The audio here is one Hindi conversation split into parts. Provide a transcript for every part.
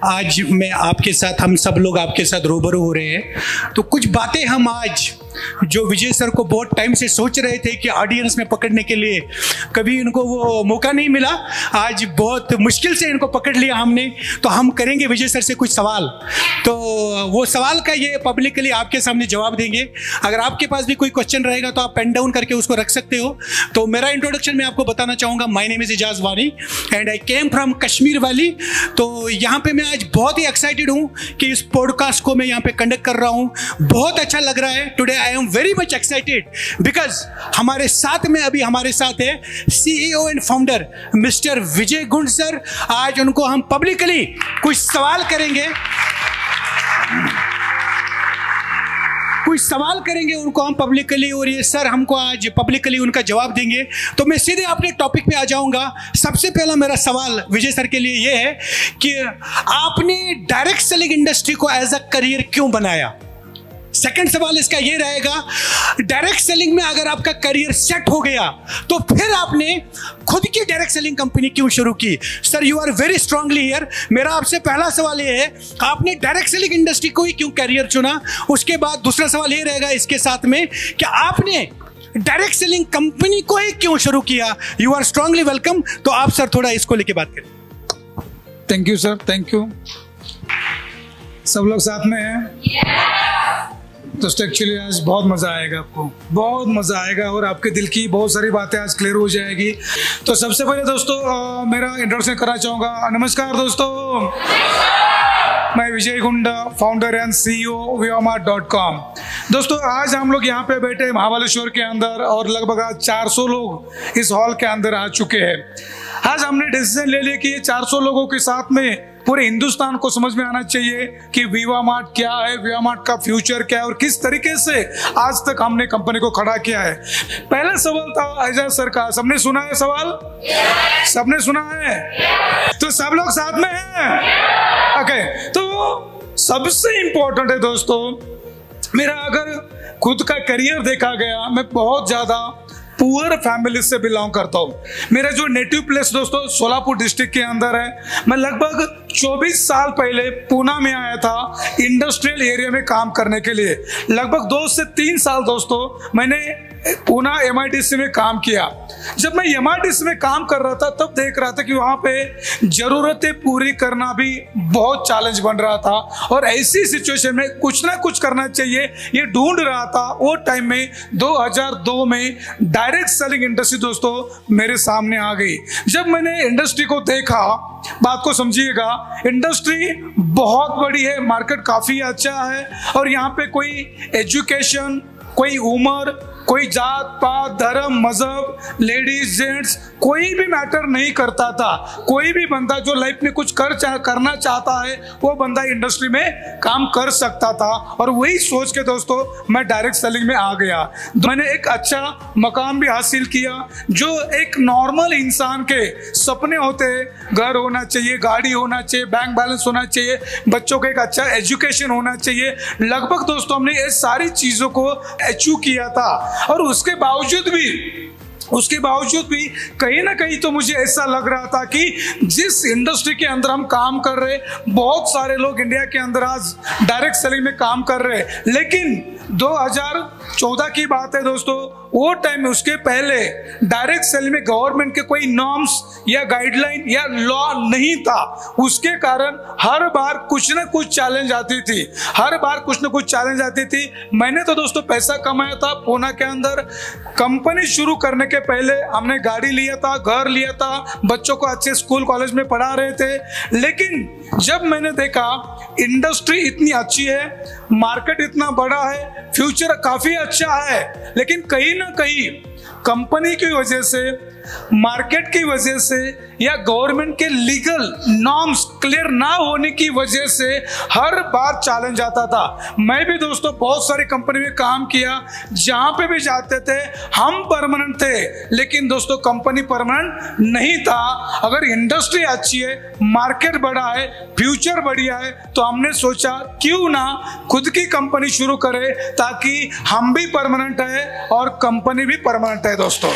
आज मैं आपके साथ, हम सब लोग आपके साथ रूबरू हो रहे हैं। तो कुछ बातें हम आज जो विजय सर को बहुत टाइम से सोच रहे थे कि ऑडियंस में पकड़ने के लिए, कभी इनको वो मौका नहीं मिला, आज बहुत मुश्किल से इनको पकड़ लिया हमने। तो हम करेंगे विजय सर से कुछ सवाल, तो वो सवाल का ये पब्लिकली आपके सामने जवाब देंगे। अगर आपके पास भी कोई क्वेश्चन रहेगा तो आप पेन डाउन करके उसको रख सकते हो। तो मेरा इंट्रोडक्शन मैं आपको बताना चाहूँगा। माय नेम इज इजाज वानी and I came from Kashmir valley. तो यहाँ पे मैं आज बहुत ही एक्साइटेड हूँ कि इस पॉडकास्ट को मैं यहाँ पे कंडक्ट कर रहा हूँ। बहुत अच्छा लग रहा है। Today I am very much excited because हमारे साथ में अभी हमारे साथ है CEO and founder mister Vijay Gund sir. आज उनको हम पब्लिकली कुछ सवाल करेंगे, उनको हम पब्लिकली, और ये सर हमको आज पब्लिकली उनका जवाब देंगे। तो मैं सीधे अपने टॉपिक पे आ जाऊंगा। सबसे पहला मेरा सवाल विजय सर के लिए ये है कि आपने डायरेक्ट सेलिंग इंडस्ट्री को एज अ करियर क्यों बनाया। सेकंड सवाल इसका ये रहेगा, डायरेक्ट सेलिंग में अगर आपका करियर सेट हो गया तो फिर आपने खुद की डायरेक्ट सेलिंग कंपनी क्यों शुरू की। Sir you are very strongly here. मेरा आपसे पहला सवाल ये है, आपने डायरेक्ट सेलिंग इंडस्ट्री को ही क्यों करियर चुना। उसके बाद दूसरा सवाल ये रहेगा इसके साथ में कि आपने डायरेक्ट सेलिंग कंपनी को ही क्यों शुरू किया। You are strongly welcome. तो आप सर थोड़ा इसको लेके बात करें। Thank you sir, thank you. सब लोग साथ में हैं दोस्तों। एक्चुअली आज बहुत मज़ा आएगा, आपको बहुत मज़ा आएगा और आपके दिल की बहुत सारी बातें आज क्लियर हो जाएगी। तो सबसे पहले दोस्तों मेरा इंट्रोडक्शन करना चाहूँगा। नमस्कार दोस्तों, मैं विजय गुंड, फाउंडर एंड CEO vivamart.com। दोस्तों आज हम लोग यहाँ पे बैठे महाबलेश्वर के अंदर और लगभग आज 400 लोग इस हॉल के अंदर आ चुके हैं। आज हमने डिसीजन ले लिया कि ये 400 लोगों के साथ में पूरे हिंदुस्तान को समझ में आना चाहिए कि विवामार्ट क्या है, विवामार्ट का फ्यूचर क्या है और किस तरीके से आज तक हमने कंपनी को खड़ा किया है। पहला सवाल था एजाज सर का, सबने सुना है सवाल? सबने सुना है? तो सब लोग साथ में हैं? ओके। तो सबसे इंपॉर्टेंट है दोस्तों, मेरा अगर खुद का करियर देखा गया, मैं बहुत ज्यादा पुअर फैमिली से बिलोंग करता हूँ। मेरा जो नेटिव प्लेस दोस्तों सोलापुर डिस्ट्रिक्ट के अंदर है। मैं लगभग 24 साल पहले पुणे में आया था इंडस्ट्रियल एरिया में काम करने के लिए। लगभग 2 से 3 साल दोस्तों मैंने पुणे MIDC में काम किया। जब मैं MIDC में काम कर रहा था तब देख रहा था कि वहाँ पे जरूरतें पूरी करना भी बहुत चैलेंज बन रहा था और ऐसी सिचुएशन में कुछ ना कुछ करना चाहिए ये ढूंढ रहा था। वो टाइम में 2002 में डायरेक्ट सेलिंग इंडस्ट्री दोस्तों मेरे सामने आ गई। जब मैंने इंडस्ट्री को देखा, बात को समझिएगा, इंडस्ट्री बहुत बड़ी है, मार्केट काफी अच्छा है और यहाँ पे कोई एजुकेशन, कोई उम्र, कोई जात पात, धर्म, मजहब, लेडीज जेंट्स कोई भी मैटर नहीं करता था। कोई भी बंदा जो लाइफ में कुछ करना चाहता है वो बंदा इंडस्ट्री में काम कर सकता था और वही सोच के दोस्तों मैं डायरेक्ट सेलिंग में आ गया। मैंने एक अच्छा मकान भी हासिल किया जो एक नॉर्मल इंसान के सपने होते हैं। घर होना चाहिए, गाड़ी होना चाहिए, बैंक बैलेंस होना चाहिए, बच्चों को एक अच्छा एजुकेशन होना चाहिए। लगभग दोस्तों हमने ये सारी चीज़ों को अचीव किया था और उसके बावजूद भी कहीं ना कहीं तो मुझे ऐसा लग रहा था कि जिस इंडस्ट्री के अंदर हम काम कर रहे, बहुत सारे लोग इंडिया के अंदर आज डायरेक्ट सेलिंग में काम कर रहे, लेकिन 2014 की बात है दोस्तों, वो टाइम में उसके पहले डायरेक्ट सेलिंग में गवर्नमेंट के कोई नॉर्म्स या गाइडलाइन या लॉ नहीं था। उसके कारण हर बार कुछ ना कुछ चैलेंज आती थी। मैंने तो दोस्तों पैसा कमाया था पुणे के अंदर। कंपनी शुरू करने के पहले हमने गाड़ी लिया था, घर लिया था, बच्चों को अच्छे स्कूल कॉलेज में पढ़ा रहे थे। लेकिन जब मैंने देखा इंडस्ट्री इतनी अच्छी है, मार्केट इतना बड़ा है, फ्यूचर काफी अच्छा है, लेकिन कहीं ना कहीं कंपनी की वजह से, मार्केट की वजह से या गवर्नमेंट के लीगल नॉर्म्स क्लियर ना होने की वजह से हर बार चैलेंज आता था। मैं भी दोस्तों बहुत सारी कंपनी में काम किया, जहां पे भी जाते थे हम परमानेंट थे, लेकिन दोस्तों कंपनी परमानेंट नहीं था। अगर इंडस्ट्री अच्छी है, मार्केट बड़ा है, फ्यूचर बढ़िया है, तो हमने सोचा क्यों ना खुद की कंपनी शुरू करें ताकि हम भी परमानेंट है और कंपनी भी परमानेंट है दोस्तों।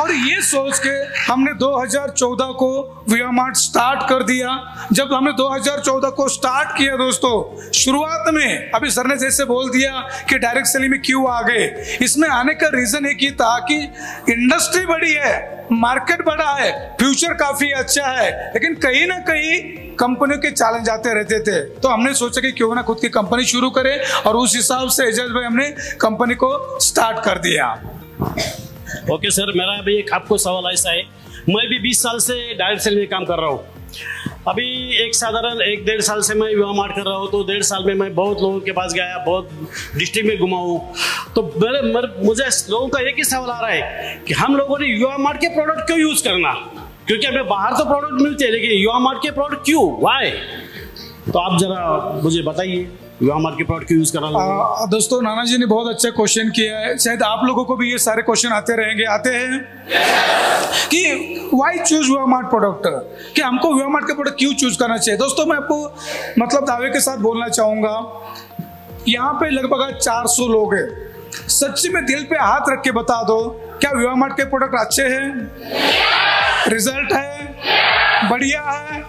और ये सोच के हमने 2014 को विवा मार्ट स्टार्ट कर दिया। जब हमने 2014 को स्टार्ट किया दोस्तों, शुरुआत में अभी सर ने जैसे बोल दिया कि डायरेक्ट सेलिंग में क्यों आ गए, इसमें आने का रीजन एक ही था कि इंडस्ट्री बड़ी है, मार्केट बड़ा है, फ्यूचर काफी अच्छा है, लेकिन कहीं ना कहीं कंपनियों के चैलेंज आते रहते थे। तो हमने सोचा कि क्यों ना खुद की कंपनी शुरू करें, और उस हिसाब से एजाज भाई हमने कंपनी को स्टार्ट कर दिया। ओके सर, मेरा अभी एक आपको सवाल ऐसा है, मैं भी 20 साल से डायरेक्ट सेल में काम कर रहा हूँ। अभी एक साधारण 1-1.5 साल से मैं विवा मार्ट कर रहा हूँ, तो 1.5 साल में मैं बहुत लोगों के पास गया, बहुत डिस्ट्रिक्ट में घुमा हूँ। तो मुझे लोगों का एक ही सवाल आ रहा है कि हम लोगों ने विवा मार्ट के प्रोडक्ट क्यों यूज करना, क्योंकि हमें बाहर तो प्रोडक्ट मिलते हैं, लेकिन विवा मार्ट के प्रोडक्ट क्यों, वाई? तो आप जरा मुझे बताइए विवा मार्ट के प्रोडक्ट क्यों यूज करना। दोस्तों, नाना जी ने बहुत अच्छा क्वेश्चन किया है। शायद आप लोगों को भी ये सारे क्वेश्चन आते रहेंगे, आते हैं कि व्हाई चूज विवा मार्ट प्रोडक्ट, कि हमको विवा मार्ट के प्रोडक्ट क्यों चूज करना चाहिए। दोस्तों, मैं आपको मतलब दावे के साथ बोलना चाहूंगा, यहाँ पे लगभग 400 लोग हैं, सच्ची में दिल पे हाथ रख के बता दो, क्या विवा मार्ट के प्रोडक्ट अच्छे हैं, रिजल्ट है, बढ़िया है?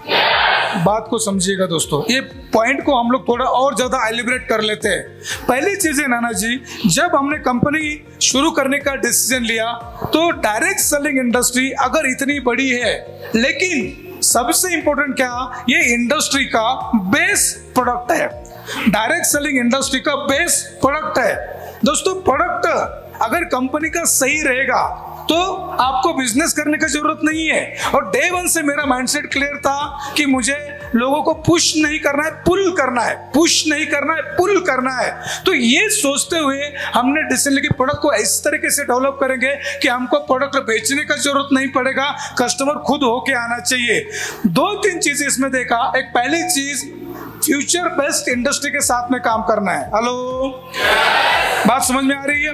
बात को समझिएगा दोस्तों, ये पॉइंट को हम लोग थोड़ा और ज्यादा एलिब्रेट कर लेते हैं। पहली चीज है नाना जी, जब हमने कंपनी शुरू करने का डिसीजन लिया, तो डायरेक्ट सेलिंग इंडस्ट्री अगर इतनी बड़ी है, लेकिन सबसे इंपॉर्टेंट क्या, ये इंडस्ट्री का बेस प्रोडक्ट है। डायरेक्ट सेलिंग इंडस्ट्री का बेस प्रोडक्ट है। दोस्तों, प्रोडक्ट अगर कंपनी का सही रहेगा तो आपको बिजनेस करने की जरूरत नहीं है। और डे वन से मेरा माइंडसेट क्लियर था कि मुझे लोगों को पुश नहीं करना है, पुल करना है, पुश नहीं करना है, पुल करना है। तो ये सोचते हुए हमने डिसीजन लिया कि प्रोडक्ट को इस तरीके से डेवलप करेंगे कि हमको प्रोडक्ट बेचने का जरूरत नहीं पड़ेगा, कस्टमर खुद होके आना चाहिए। 2-3 चीजें इसमें देखा। एक पहली चीज, फ्यूचर बेस्ट इंडस्ट्री के साथ में काम करना है। हेलो, बात समझ में आ रही है?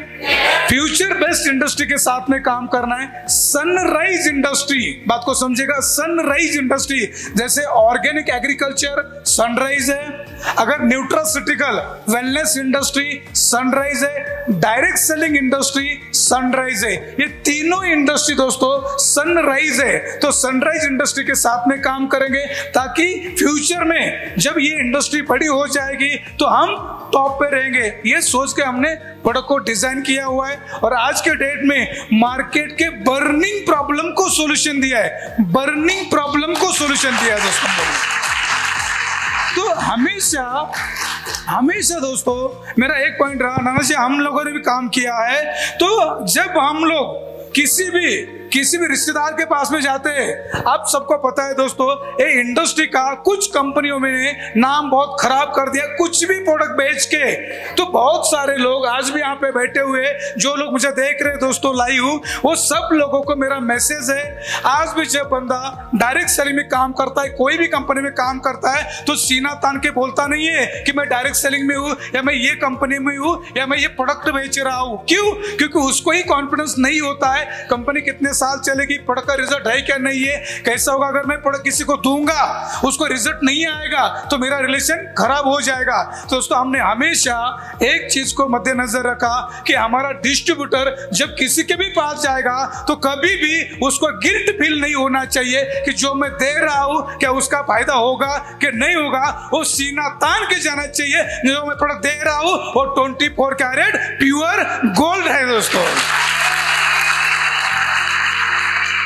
फ्यूचर बेस्ट इंडस्ट्री के साथ में काम करना है। सनराइज इंडस्ट्री, बात को समझिएगा, सनराइज इंडस्ट्री, जैसे ऑर्गेनिक एग्रीकल्चर सनराइज है, अगर न्यूट्रास्यूटिकल वेलनेस इंडस्ट्री सनराइज है, डायरेक्ट सेलिंग इंडस्ट्री सनराइज है। ये तीनों इंडस्ट्री दोस्तों सनराइज है। तो सनराइज इंडस्ट्री के साथ में काम करेंगे, ताकि फ्यूचर में जब ये इंडस्ट्री बड़ी हो जाएगी तो हम टॉप पे रहेंगे। ये सोच के हमने प्रोडक्ट को डिजाइन किया हुआ है, और आज के डेट में मार्केट के बर्निंग प्रॉब्लम को सॉल्यूशन दिया है, बर्निंग प्रॉब्लम को सॉल्यूशन दिया है दोस्तों। तो हमेशा दोस्तों मेरा एक पॉइंट रहा, नाना जी हम लोगों ने भी काम किया है, तो जब हम लोग किसी भी रिश्तेदार के पास में जाते हैं, आप सबको पता है दोस्तों, ये इंडस्ट्री का कुछ कंपनियों में नाम बहुत खराब कर दिया, कुछ भी प्रोडक्ट बेच के। तो बहुत सारे लोग आज भी यहाँ पे बैठे हुए, जो लोग मुझे देख रहे हैं दोस्तों लाइव, वो सब लोगों को मेरा मैसेज है, आज भी जब बंदा डायरेक्ट सेलिंग में काम करता है, कोई भी कंपनी में काम करता है, तो सीना तान के बोलता नहीं है कि मैं डायरेक्ट सेलिंग में हूँ, या मैं ये कंपनी में हूँ, या मैं ये प्रोडक्ट बेच रहा हूँ। क्यों? क्योंकि उसको ही कॉन्फिडेंस नहीं होता है कंपनी कितने साल चलेगी, प्रोडक्ट का रिजल्ट है क्या नहीं है, कैसा होगा, अगर मैं प्रोडक्ट किसी को दूंगा उसको रिजल्ट नहीं आएगा तो मेरा रिलेशन खराब हो जाएगा। तो दोस्तों, हमने हमेशा एक चीज को मद्देनजर रखा कि हमारा डिस्ट्रीब्यूटर जब किसी के भी पास जाएगा तो कभी भी उसको गिल्ट फील नहीं होना चाहिए कि जो मैं दे रहा हूं क्या उसका फायदा होगा कि नहीं होगा। वो सीना तान के जाना चाहिए, जो मैं प्रोडक्ट दे रहा हूं वो 24 कैरेट प्योर गोल्ड है दोस्तों।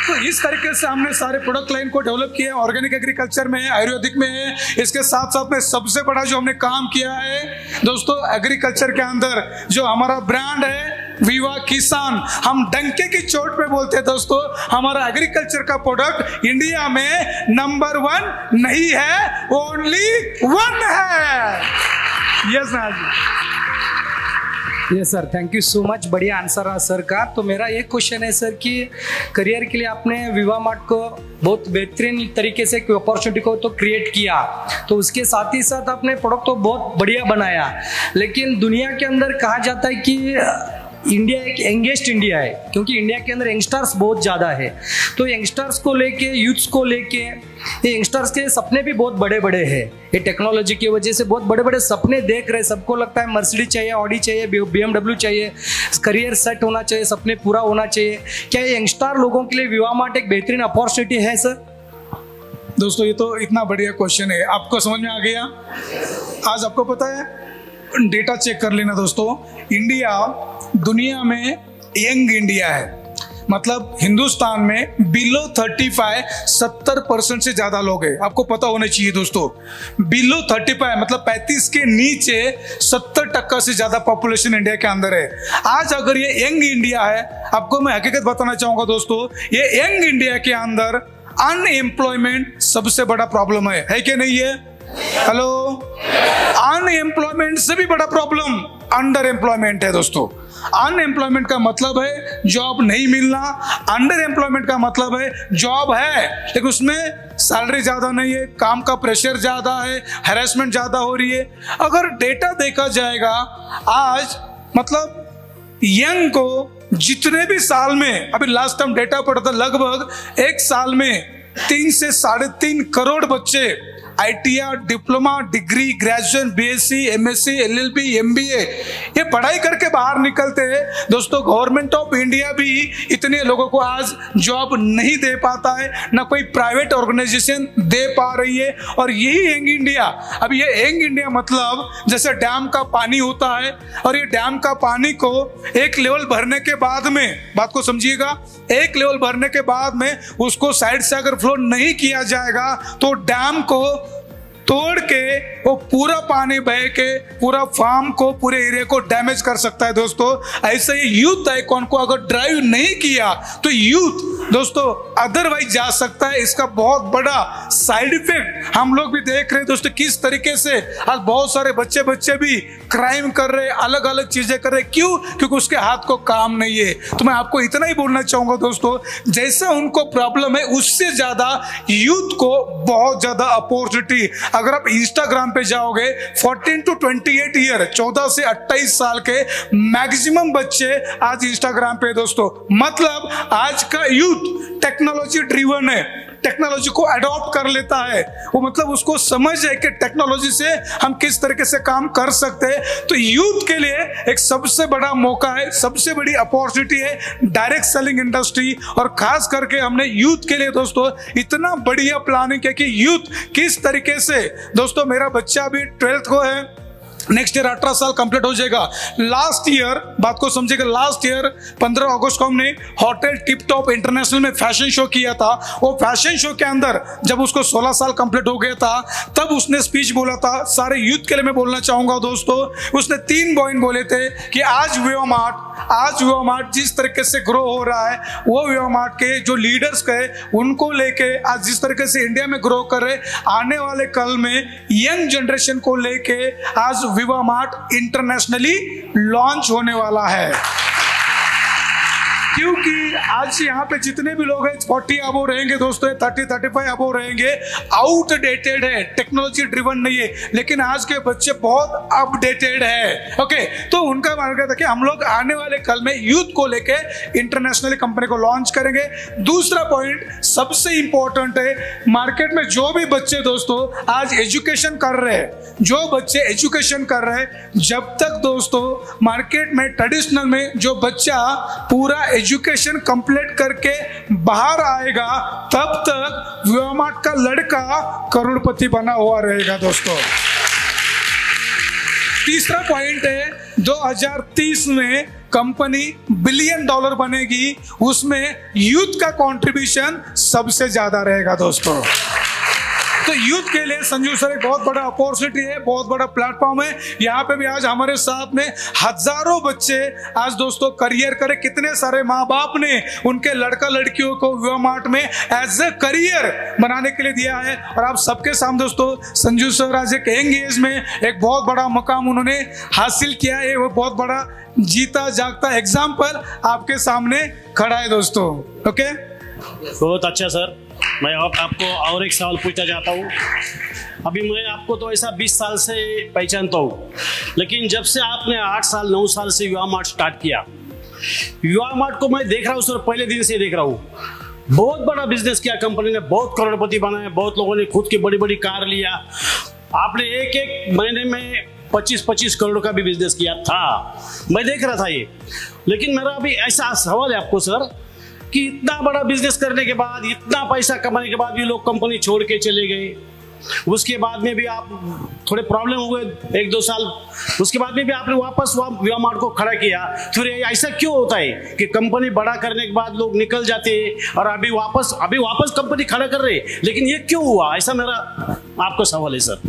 तो इस तरीके से हमने सारे प्रोडक्ट लाइन को डेवलप किया है। ऑर्गेनिक एग्रीकल्चर में है, आयुर्वेदिक में है, इसके साथ साथ में सबसे बड़ा जो हमने काम किया है दोस्तों, एग्रीकल्चर के अंदर जो हमारा ब्रांड है विवा किसान, हम डंके की चोट पे बोलते हैं दोस्तों, हमारा एग्रीकल्चर का प्रोडक्ट इंडिया में नंबर 1 नहीं है, ओनली 1 है। Yes yes sir, thank you so much, बढ़िया आंसर रहा सर का। तो मेरा एक क्वेश्चन है सर कि करियर के लिए आपने विवा मार्ट को बहुत बेहतरीन तरीके से अपॉर्चुनिटी को तो क्रिएट किया, तो उसके साथ ही साथ आपने प्रोडक्ट तो बहुत बढ़िया बनाया, लेकिन दुनिया के अंदर कहा जाता है कि इंडिया एक यंगेस्ट इंडिया है, क्योंकि इंडिया के अंदर यंगस्टर्स बहुत ज़्यादा है। तो यंगस्टर्स को लेके, यूथ्स को लेके, ये यंगस्टर्स के सपने भी बहुत बड़े बड़े हैं। ये टेक्नोलॉजी की वजह से बहुत बड़े बड़े सपने देख रहे हैं। सबको लगता है मर्सिडीज चाहिए, ऑडी चाहिए, BMW चाहिए, करियर सेट होना चाहिए, सपने पूरा होना चाहिए। क्या ये यंगस्टर लोगों के लिए विवा मार्ट एक बेहतरीन अपॉर्चुनिटी है सर? दोस्तों, ये तो इतना बढ़िया क्वेश्चन है, आपको समझ में आ गया। आज आपको पता है, डेटा चेक कर लेना दोस्तों, इंडिया दुनिया में यंग इंडिया है। मतलब हिंदुस्तान में बिलो 35 70% से ज्यादा लोग हैं। आपको पता होना चाहिए दोस्तों, बिलो 35 मतलब 35 के नीचे 70% से ज्यादा पॉपुलेशन इंडिया के अंदर है। आज अगर ये यंग इंडिया है, आपको मैं हकीकत बताना चाहूंगा दोस्तों, ये यंग इंडिया के अंदर अनएम्प्लॉयमेंट सबसे बड़ा प्रॉब्लम है कि नहीं है? हेलो, अनएम्प्लॉयमेंट से भी बड़ा प्रॉब्लम अंडर एम्प्लॉयमेंट है दोस्तों। अनएम्प्लॉयमेंट का मतलब है जॉब नहीं मिलना, अंडर एम्प्लॉयमेंट का मतलब है जॉब है लेकिन उसमें सैलरी ज्यादा नहीं है, काम का प्रेशर ज्यादा है, हैरेसमेंट ज्यादा हो रही है। अगर डेटा देखा जाएगा आज, मतलब यंग को जितने भी साल में, अभी लास्ट टाइम डेटा पड़ा था, लगभग एक साल में 3 से 3.5 करोड़ बच्चे ITR, diploma, degree, graduation, BSc, MSc, LLB, MBA ये पढ़ाई करके बाहर निकलते हैं दोस्तों। गवर्नमेंट ऑफ इंडिया भी इतने लोगों को आज जॉब नहीं दे पाता है, ना कोई प्राइवेट ऑर्गेनाइजेशन दे पा रही है। और यही यंग इंडिया, अब ये यंग इंडिया मतलब जैसे डैम का पानी होता है, और ये डैम का पानी को एक लेवल भरने के बाद में, बात को समझिएगा, एक लेवल भरने के बाद में उसको साइड से अगर फ्लो नहीं किया जाएगा तो डैम को तोड़ के वो पूरा पानी बह के पूरा फार्म को, पूरे एरिया को डैमेज कर सकता है दोस्तों। ऐसे ही यूथ आइकॉन को अगर ड्राइव नहीं किया तो यूथ दोस्तों अदरवाइज जा सकता है। इसका बहुत बड़ा साइड इफेक्ट हम लोग भी देख रहे हैं दोस्तों, किस तरीके से आज बहुत सारे बच्चे भी क्राइम कर रहे हैं, अलग अलग चीजें कर रहे हैं। क्यों? क्योंकि उसके हाथ को काम नहीं है। तो मैं आपको इतना ही बोलना चाहूंगा दोस्तों, जैसा उनको प्रॉब्लम है उससे ज्यादा यूथ को बहुत ज्यादा अपॉर्चुनिटी। अगर आप इंस्टाग्राम पे जाओगे 14 to 28 ईयर, 14 से 28 साल के मैक्सिमम बच्चे आज इंस्टाग्राम पे दोस्तों। मतलब आज का यूथ टेक्नोलॉजी ड्रिवन है, टेक्नोलॉजी को अडॉप्ट कर लेता है। वो मतलब उसको समझ है कि टेक्नोलॉजी से हम किस तरीके से काम कर सकते हैं। तो यूथ के लिए एक सबसे बड़ा मौका है, सबसे बड़ी अपॉर्चुनिटी है डायरेक्ट सेलिंग इंडस्ट्री। और खास करके हमने यूथ के लिए दोस्तों इतना बढ़िया प्लानिंग किया कि यूथ किस तरीके से, दोस्तों मेरा बच्चा अभी 12th को है, नेक्स्ट ईयर 18 साल कंप्लीट हो जाएगा। लास्ट ईयर, बात को समझिएगा, लास्ट ईयर 15 अगस्त को हमने होटल टिप टॉप इंटरनेशनल में फैशन शो किया था। वो फैशन शो के अंदर जब उसको 16 साल कंप्लीट हो गया था, तब उसने स्पीच बोला था। सारे यूथ के लिए मैं बोलना चाहूंगा दोस्तों, उसने 3 पॉइंट बोले थे कि आज विवा मार्ट जिस तरीके से ग्रो हो रहा है, वो विवा मार्ट के जो लीडर्स गए उनको लेके आज जिस तरीके से इंडिया में ग्रो कर रहे, आने वाले कल में यंग जनरेशन को लेके आज विवा मार्ट इंटरनेशनली लॉन्च होने वाला है। क्योंकि आज यहाँ पे जितने भी लोग हैं 40 अबो रहेंगे दोस्तों, 30-35 अबो रहेंगे, आउटडेटेड है, टेक्नोलॉजी ड्रिवन नहीं है। लेकिन आज के बच्चे बहुत अपडेटेड है। ओके, तो उनका मानना था कि हम लोग आने वाले कल में यूथ को लेके इंटरनेशनली कंपनी को लॉन्च करेंगे। दूसरा पॉइंट सबसे इंपॉर्टेंट है, मार्केट में जो भी बच्चे दोस्तों आज एजुकेशन कर रहे हैं, जो बच्चे एजुकेशन कर रहे हैं, जब तक दोस्तों मार्केट में ट्रेडिशनल में जो बच्चा पूरा एजुकेशन कंप्लीट करके बाहर आएगा, तब तक विवा मार्ट का लड़का करोड़पति बना हुआ रहेगा दोस्तों। तीसरा पॉइंट है, 2030 में कंपनी $1 बिलियन बनेगी, उसमें यूथ का कंट्रीब्यूशन सबसे ज्यादा रहेगा दोस्तों। तो यूथ के लिए संजू सर एक बहुत बड़ा अपॉर्चुनिटी है, बहुत बड़ा प्लेटफॉर्म है। यहाँ पे भी आज हमारे साथ में हजारों बच्चे आज दोस्तों करियर करे। कितने सारे माँ बाप ने उनके लड़का लड़कियों को विवा मार्ट में एज ए करियर बनाने के लिए दिया है। और आप सबके सामने दोस्तों संजू सर आज एक यंग एज में एक बहुत बड़ा मुकाम उन्होंने हासिल किया है। वो बहुत बड़ा जीता जागता एग्जाम्पल आपके सामने खड़ा है दोस्तों। ओके, बहुत अच्छा सर। मैं आपको और एक सवाल पूछना चाहता हूँ। अभी मैं आपको तो ऐसा 20 साल से पहचानता हूँ, लेकिन जब से आपने 8 साल 9 साल से विवा मार्ट स्टार्ट किया, युवा मार्ट को मैं देख रहा हूँ सर, पहले दिन से देख रहा हूँ। बहुत बड़ा बिजनेस किया कंपनी ने, बहुत करोड़पति बनाए, बहुत लोगों ने खुद की बड़ी बड़ी कार लिया। आपने एक एक महीने में 25-25 करोड़ का भी बिजनेस किया था, मैं देख रहा था ये। लेकिन मेरा अभी ऐसा सवाल है आपको सर कि इतना बड़ा बिजनेस करने के बाद, इतना पैसा कमाने के बाद भी लोग कंपनी छोड़ के चले गए। उसके बाद में भी आप थोड़े प्रॉब्लम हुए 1-2 साल, उसके बाद में भी आपने वापस युवा मार्ट को खड़ा किया। फिर ऐसा क्यों होता है कि कंपनी बड़ा करने के बाद लोग निकल जाते हैं और अभी वापस कंपनी खड़ा कर रहे, लेकिन ये क्यों हुआ? ऐसा मेरा आपको सवाल है सर।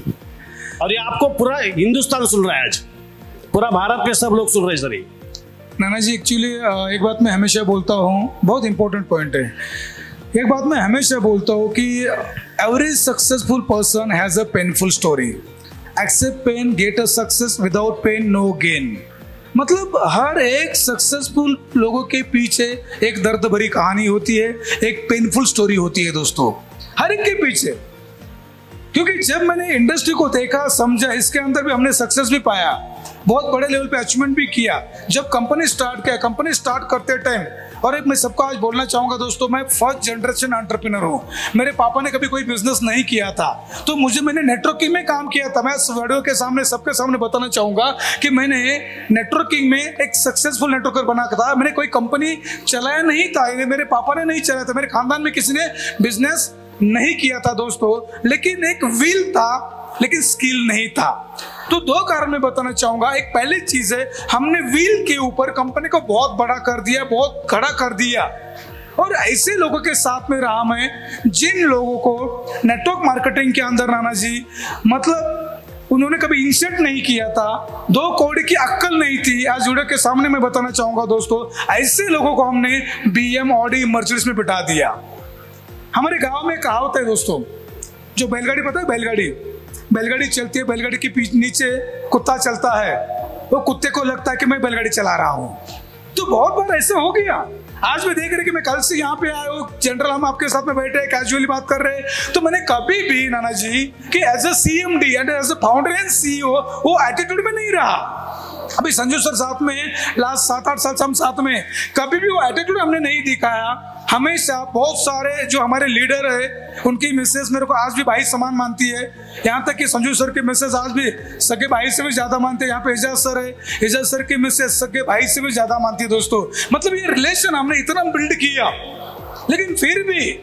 और ये आपको पूरा हिंदुस्तान सुन रहा है आज, पूरा भारत में सब लोग सुन रहे हैं सर। नाना जी, एक्चुअली एक बात मैं हमेशा बोलता हूँ, बहुत इंपॉर्टेंट पॉइंट है। एक बात मैं हमेशा बोलता हूँ कि every successful person has a painful story. Accept pain, get a success, without pain no gain. मतलब हर एक सक्सेसफुल लोगों के पीछे एक दर्द भरी कहानी होती है, एक पेनफुल स्टोरी होती है दोस्तों, हर एक के पीछे। क्योंकि जब मैंने इंडस्ट्री को देखा, समझा, इसके अंदर भी हमने सक्सेस भी पाया, बहुत बड़े लेवल पे अचीवमेंट भी किया। जब कंपनी स्टार्ट किया, कंपनी स्टार्ट करते टाइम, और एक मैं सबको आज बोलना चाहूंगा दोस्तों, मैं फर्स्ट जनरेशन एंटरप्रेन्योर हूँ। मेरे पापा ने कभी कोई बिजनेस नहीं किया था, तो मैंने नेटवर्किंग में काम किया था। मैं वीडियो के सामने सबके सामने बताना चाहूंगा कि मैंने नेटवर्किंग में एक सक्सेसफुल नेटवर्कर बना था। मैंने कोई कंपनी चलाया नहीं था, मेरे पापा ने नहीं चलाया था, मेरे खानदान में किसी ने बिजनेस नहीं किया था दोस्तों। लेकिन एक विल था, लेकिन स्किल नहीं था। तो 2 कारण मैं बताना चाहूंगा। एक पहली चीज है, हमने व्हील के ऊपर कंपनी को बहुत बड़ा कर दिया, बहुत खड़ा कर दिया। और ऐसे लोगों के साथ में रहा मैं, जिन लोगों को नेटवर्क मार्केटिंग के अंदर, नाना जी, मतलब उन्होंने कभी इंसेट नहीं किया था, 2 कौड़ी की अक्ल नहीं थी। आज वीडियो के सामने मैं बताना चाहूंगा दोस्तों, ऐसे लोगों को हमने BM, ऑडी, मर्सिडीज में बिठा दिया। हमारे गांव में कहावत है दोस्तों, जो बैलगाड़ी, पता है बैलगाड़ी चलती है, बैलगाड़ी के नीचे कुत्ता चलता है, वो कुत्ते को लगता है कि मैं बैलगाड़ी चला रहा हूं। तो बहुत बार ऐसा हो गया। आज भी देख रहे कि मैं कल से यहाँ पे आया हूँ, जनरल हम आपके साथ में बैठे हैं, कैजुअली बात कर रहे हैं, तो मैंने कभी भी नाना जी कि as a CMD and as a founder and CEO वो एटीट्यूड में नहीं रहा। अभी संजू सर साथ में, लास्ट 7-8 साल से हम साथ में, कभी भी वो एटीट्यूड हमने नहीं दिखाया। हमेशा बहुत सारे जो हमारे लीडर है, उनकी मिसेज मेरे को आज भी भाई समान मानती है। यहाँ तक कि संजू सर की मिसेज आज भी सगे भाई से भी ज्यादा मानते हैं। यहाँ पे एजाज सर है, एजाज सर की मिसेज सगे भाई से भी ज्यादा मानती है दोस्तों। मतलब ये रिलेशन हमने इतना बिल्ड किया। लेकिन फिर भी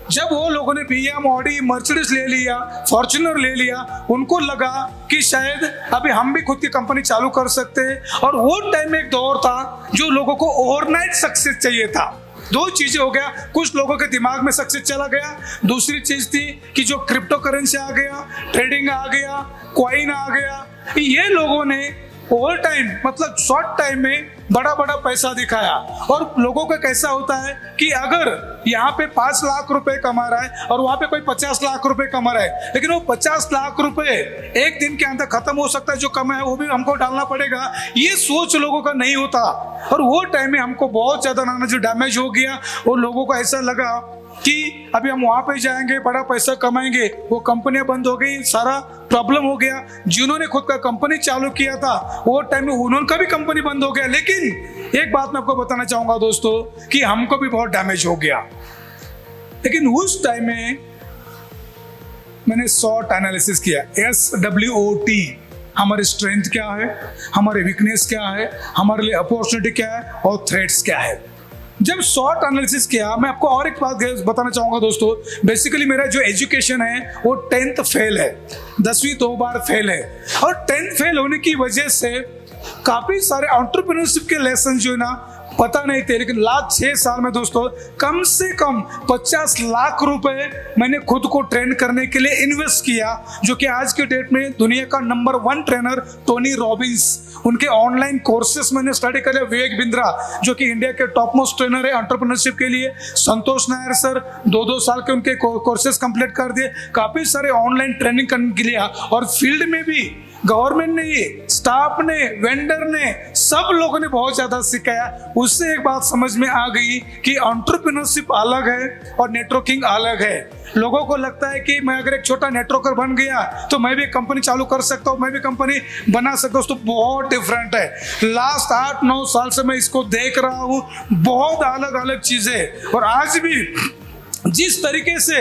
जब वो लोगों ने BM, ऑडी, मर्सिडीज ले लिया, फॉर्च्यूनर ले लिया, उनको लगा कि शायद अभी हम भी खुद की कंपनी चालू कर सकते हैं। और वो टाइम में एक दौर था जो लोगों को ओवरनाइट सक्सेस चाहिए था। 2 चीजें हो गया, कुछ लोगों के दिमाग में सक्सेस चला गया। दूसरी चीज थी कि जो क्रिप्टो करेंसी आ गया, ट्रेडिंग आ गया, कॉइन आ गया, ये लोगों ने ओवर टाइम, मतलब शॉर्ट टाइम में बड़ा बड़ा पैसा दिखाया। और लोगों का कैसा होता है कि अगर यहाँ पे 5 लाख रुपए कमा रहा है और वहां पे कोई 50 लाख रुपए कमा रहा है, लेकिन वो 50 लाख रुपए एक दिन के अंदर खत्म हो सकता है, जो कमा है वो भी हमको डालना पड़ेगा, ये सोच लोगों का नहीं होता। और वो टाइम में हमको बहुत ज्यादा नाना जो डैमेज हो गया, और लोगों को ऐसा लगा कि अभी हम वहां पे जाएंगे, बड़ा पैसा कमाएंगे, वो कंपनियां बंद हो गई, सारा प्रॉब्लम हो गया। जिन्होंने खुद का कंपनी चालू किया था, वो टाइम में उन्होंने भी कंपनी बंद हो गया। लेकिन एक बात मैं आपको बताना चाहूंगा दोस्तों कि हमको भी बहुत डैमेज हो गया। लेकिन उस टाइम में मैंने SWOT एनालिसिस किया, SWOT, हमारी स्ट्रेंथ क्या है, हमारे वीकनेस क्या है, हमारे लिए अपॉर्चुनिटी क्या है और थ्रेट्स क्या है। जब SWOT एनालिसिस किया, मैं आपको और एक बात बताना चाहूंगा दोस्तों। बेसिकली मेरा जो एजुकेशन है वो 10th फेल है, 10वीं 2 बार फेल है। और 10th फेल होने की वजह से काफी सारे एंटरप्रेन्योरशिप के लेसन जो है ना पता नहीं थे। लेकिन लास्ट 6 साल में दोस्तों कम से कम 50 लाख रुपए मैंने खुद को ट्रेन करने के लिए इन्वेस्ट किया, जो कि आज के डेट में दुनिया का नंबर 1 ट्रेनर टोनी रॉबिन्स, उनके ऑनलाइन कोर्सेस मैंने स्टडी कर लिया। विवेक बिंद्रा जो कि इंडिया के टॉप मोस्ट ट्रेनर है एंटरप्रेन्योरशिप के लिए, संतोष नायर सर 2-2 साल के उनके कोर्सेस कंप्लीट कर दिए, काफी सारे ऑनलाइन ट्रेनिंग करने के लिए। और फील्ड में भी गवर्नमेंट ने, स्टाफ ने, वेंडर ने, सब लोगों ने बहुत ज्यादा सिखाया। उससे एक बात समझ में आ गई कि एंटरप्रेन्योरशिप अलग है और नेटवर्किंग अलग है। लोगों को लगता है कि मैं अगर एक छोटा नेटवर्कर बन गया तो मैं भी कंपनी चालू कर सकता हूँ, मैं भी कंपनी बना सकता हूँ। तो बहुत डिफरेंट है। लास्ट 8-9 साल से मैं इसको देख रहा हूँ, बहुत अलग अलग चीजें। और आज भी जिस तरीके से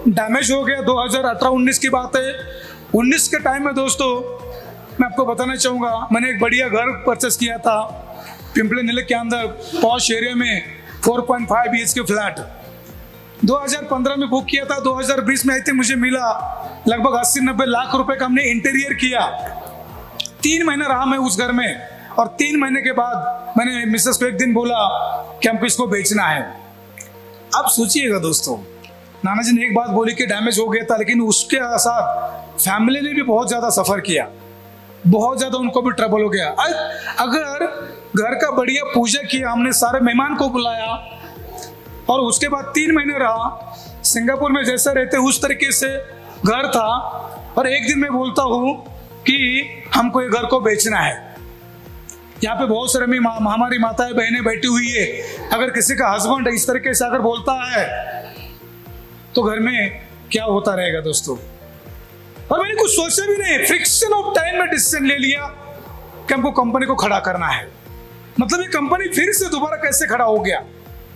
डैमेज हो गया, 2018-19 की बात है, 19 के टाइम में दोस्तों मैं आपको बताना चाहूंगा, मैंने एक बढ़िया घर परचेस किया था पिंपले नीले के अंदर, पॉश एरिया में, 4.5 BHK फ्लैट 2015 में बुक किया था। 2020 में आई थिंक मुझे मिला, लगभग 80-90 लाख रुपए का हमने इंटीरियर किया। 3 महीने रहा मैं उस घर में, और 3 महीने के बाद मैंने मिसेस को एक दिन बोला कि हमको इसको बेचना है। अब सोचिएगा दोस्तों, नाना जी ने एक बात बोली कि डैमेज हो गया था, लेकिन उसके साथ फैमिली ने भी बहुत ज्यादा सफर किया, बहुत ज्यादा उनको भी ट्रबल हो गया। अगर घर का बढ़िया पूजा किया हमने, सारे मेहमान को बुलाया, और उसके बाद 3 महीने रहा, सिंगापुर में जैसा रहते उस तरीके से घर था, और एक दिन मैं बोलता हूँ कि हमको ये घर को बेचना है। यहाँ पे बहुत सारे हमारी माताएं बहनें बैठी हुई है। अगर किसी का हस्बैंड इस तरीके से अगर बोलता है तो घर में क्या होता रहेगा दोस्तों। और मैंने कुछ सोचा भी नहीं, फ्रिक्शन ऑफ टाइम में डिसीजन ले लिया कि हमको कंपनी को खड़ा करना है। मतलब ये कंपनी फिर से दोबारा कैसे खड़ा हो गया,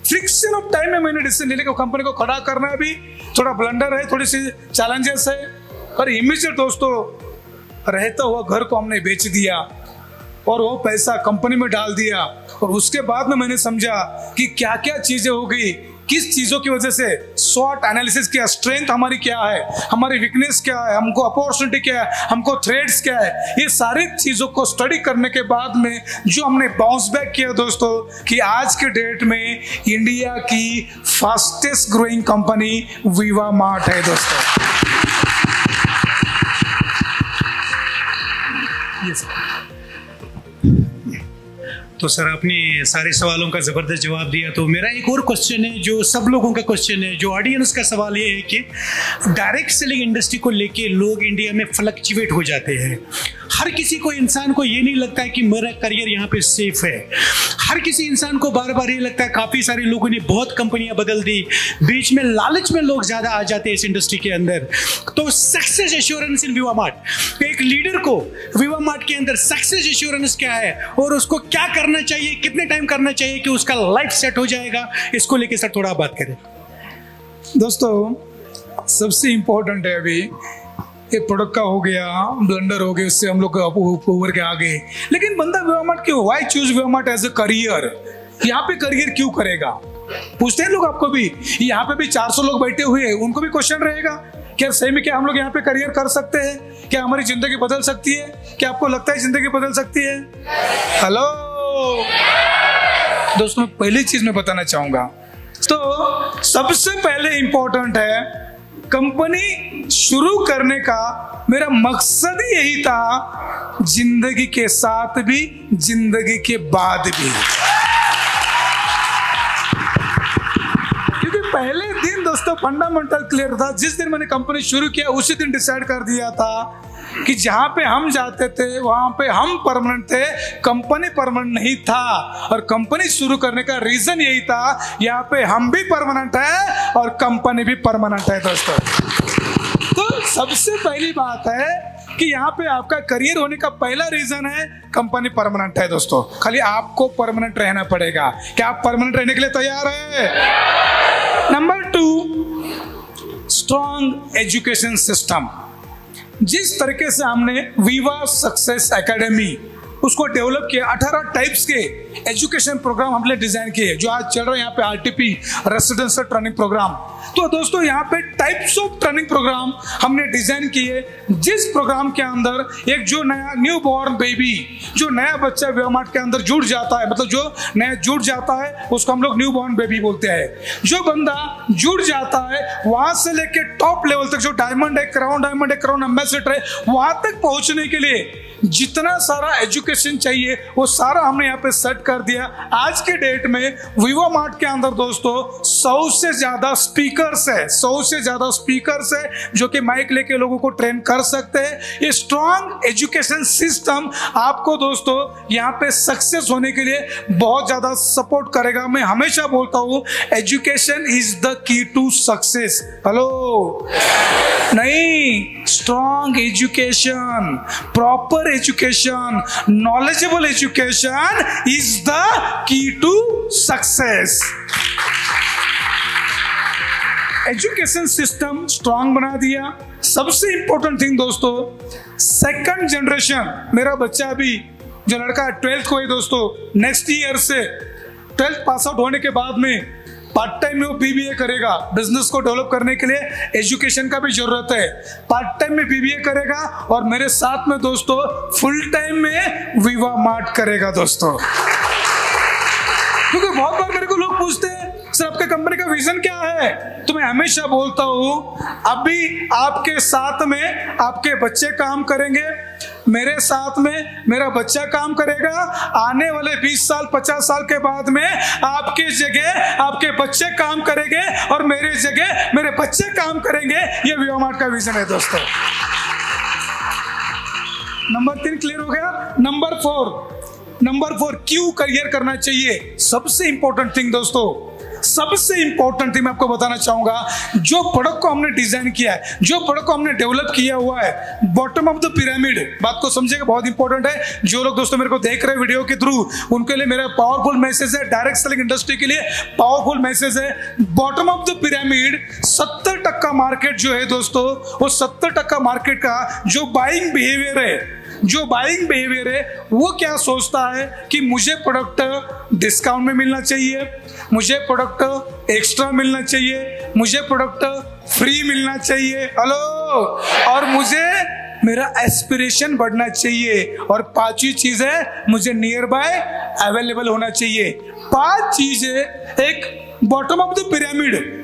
फ्रिक्शन ऑफ टाइम में मैंने डिसीजन ले लिया कि कंपनी को खड़ा करना भी थोड़ा ब्लंडर है, थोड़ी सी चैलेंजेस है। और इमीडिएट दोस्तों रहता हुआ घर को हमने बेच दिया और वो पैसा कंपनी में डाल दिया। और उसके बाद में मैंने समझा कि क्या क्या चीजें हो गई, किस चीजों की वजह से, स्वॉट एनालिसिस किया, स्ट्रेंथ हमारी क्या है, हमारी वीकनेस क्या है, हमको अपॉर्चुनिटी क्या है, हमको थ्रेड्स क्या है। ये सारी चीजों को स्टडी करने के बाद में जो हमने बाउंस बैक किया दोस्तों, कि आज के डेट में इंडिया की fastest growing company Viva mart है दोस्तों। तो सर आपने सारे सवालों का ज़बरदस्त जवाब दिया। तो मेरा एक और क्वेश्चन है, जो सब लोगों का क्वेश्चन है, जो ऑडियंस का सवाल ये है कि डायरेक्ट सेलिंग इंडस्ट्री को लेके लोग इंडिया में फ्लक्चुएट हो जाते हैं। हर किसी को, इंसान को ये नहीं लगता है कि मेरा करियर यहाँ पे सेफ है। हर किसी इंसान को बार बार ये लगता है, काफ़ी सारे लोगों ने बहुत कंपनियां बदल दी, बीच में लालच में लोग ज़्यादा आ जाते हैं इस इंडस्ट्री के अंदर। तो सक्सेस एश्योरेंस इन वीवा मार्ट, एक लीडर को वीवा मार्ट के अंदर सक्सेस एश्योरेंस क्या है और उसको क्या करना चाहिए, कितने टाइम करना चाहिए कि उसका लाइफ सेट हो जाएगा, इसको लेके सर थोड़ा बात करें। दोस्तों सबसे इंपॉर्टेंट है, अभी एक प्रोडक्ट का हो गया, ब्लंडर हो गया, उससे हम लोग ऊपर के आ गए। लेकिन बंदा वीवा मार्ट क्यों, why choose Viva Mart as a career, यहाँ पे करियर क्यों करेगा, पूछते हैं लोग आपको भी। यहाँ पे भी 400 लोग बैठे हुए हैं, उनको भी क्वेश्चन रहेगा क्या सही में क्या हम लोग यहाँ पे करियर कर सकते हैं, क्या हमारी जिंदगी बदल सकती है, क्या आपको लगता है जिंदगी बदल सकती है? हेलो दोस्तों, पहली चीज मैं बताना चाहूंगा, तो सबसे पहले इंपॉर्टेंट है, कंपनी शुरू करने का मेरा मकसद ही यही था, जिंदगी के साथ भी जिंदगी के बाद भी। क्योंकि पहले दिन दोस्तों फंडामेंटल क्लियर था, जिस दिन मैंने कंपनी शुरू किया उसी दिन डिसाइड कर दिया था कि जहां पे हम जाते थे वहां पे हम परमानेंट थे, कंपनी परमानेंट नहीं था। और कंपनी शुरू करने का रीजन यही था, यहाँ पे हम भी परमानेंट है और कंपनी भी परमानेंट है दोस्तों। तो सबसे पहली बात है कि यहाँ पे आपका करियर होने का पहला रीजन है, कंपनी परमानेंट है दोस्तों। खाली आपको परमानेंट रहना पड़ेगा। क्या आप परमानेंट रहने के लिए तैयार है? Number 2, strong education system. जिस तरीके से हमने वीवा सक्सेस एकेडमी उसको डेवलप किया, 18 टाइप्स के एजुकेशन प्रोग्राम हमने डिजाइन किए, जो आज चल रहे हैं यहाँ पे आरटीपी, रेसिडेंशियल ट्रेनिंग प्रोग्राम। तो दोस्तों यहाँ पे टाइप्स ऑफ ट्रेनिंग प्रोग्राम हमने डिजाइन किए, जिस प्रोग्राम के अंदर एक जो नया न्यू बॉर्न बेबी, जो नया बच्चा वीवा मार्ट के अंदर जुड़ जाता है, मतलब जो नया जुड़ जाता है उसको हम लोग न्यू बॉर्न बेबी बोलते हैं। जो बंदा जुड़ जाता है वहां से लेके टॉप लेवल तक, जो डायमंड है, क्राउन डायमंड है, क्राउन एम्बेसडर है, वहां तक पहुंचने के लिए जितना सारा एजुकेशन चाहिए वो सारा हमने यहाँ पे सेट कर दिया। आज के डेट में विवा मार्ट के अंदर दोस्तों 100 से ज्यादा स्पीकर्स है, 100 से ज्यादा स्पीकर्स है जो कि माइक लेके लोगों को ट्रेन कर सकते हैं। ये स्ट्रॉन्ग एजुकेशन सिस्टम आपको दोस्तों यहाँ पे सक्सेस होने के लिए बहुत ज्यादा सपोर्ट करेगा। मैं हमेशा बोलता हूँ education is the key to success. Hello, नहीं, strong education, proper education, knowledgeable education is the key to success. Education system strong बना दिया। सबसे इंपॉर्टेंट थिंग दोस्तों, सेकंड जनरेशन, मेरा बच्चा अभी जो लड़का 12th को है दोस्तों, नेक्स्ट ईयर से 12th पास आउट होने के बाद में पार्ट टाइम में वो बीबीए करेगा। बिजनेस को डेवलप करने के लिए एजुकेशन का भी जरूरत है। पार्ट टाइम में बीबीए करेगा और मेरे साथ में दोस्तों फुल टाइम में विवा मार्ट करेगा दोस्तों। क्योंकि बहुत बार मेरे को लोग पूछते हैं सर आपके कंपनी का विजन क्या है, तो मैं हमेशा बोलता हूं अभी आपके साथ में आपके बच्चे काम करेंगे, मेरे साथ में मेरा बच्चा काम करेगा, आने वाले 20 साल 50 साल के बाद में आपके जगह आपके बच्चे काम करेंगे और मेरे जगह मेरे बच्चे काम करेंगे। ये विवा मार्ट का विजन है दोस्तों। नंबर 3 क्लियर हो गया। नंबर 4 क्यों करियर करना चाहिए। सबसे इंपॉर्टेंट थिंग दोस्तों, सबसे इंपॉर्टेंट थिंग मैं आपको बताना चाहूंगा, जो प्रोडक्ट को हमने डिजाइन किया है, जो प्रोडक्ट को हमने डेवलप किया हुआ है, बॉटम ऑफ द पिरामिड, बात को समझिएगा, बहुत इंपॉर्टेंट है। जो लोग दोस्तों मेरे को देख रहे हैं वीडियो के थ्रू, उनके लिए मेरा पावरफुल मैसेज है, डायरेक्ट सेलिंग इंडस्ट्री के लिए पावरफुल मैसेज है। Bottom of the pyramid 70% market जो है दोस्तों, वो 70% मार्केट का जो बाइंग बिहेवियर है, वो क्या सोचता है कि मुझे प्रोडक्ट डिस्काउंट में मिलना चाहिए, मुझे प्रोडक्ट एक्स्ट्रा मिलना चाहिए, मुझे प्रोडक्ट फ्री मिलना चाहिए, हेलो, और मुझे मेरा एस्पिरेशन बढ़ना चाहिए, और 5वीं चीज है मुझे नियर बाय अवेलेबल होना चाहिए। 5 चीजें एक बॉटम ऑफ द पिरामिड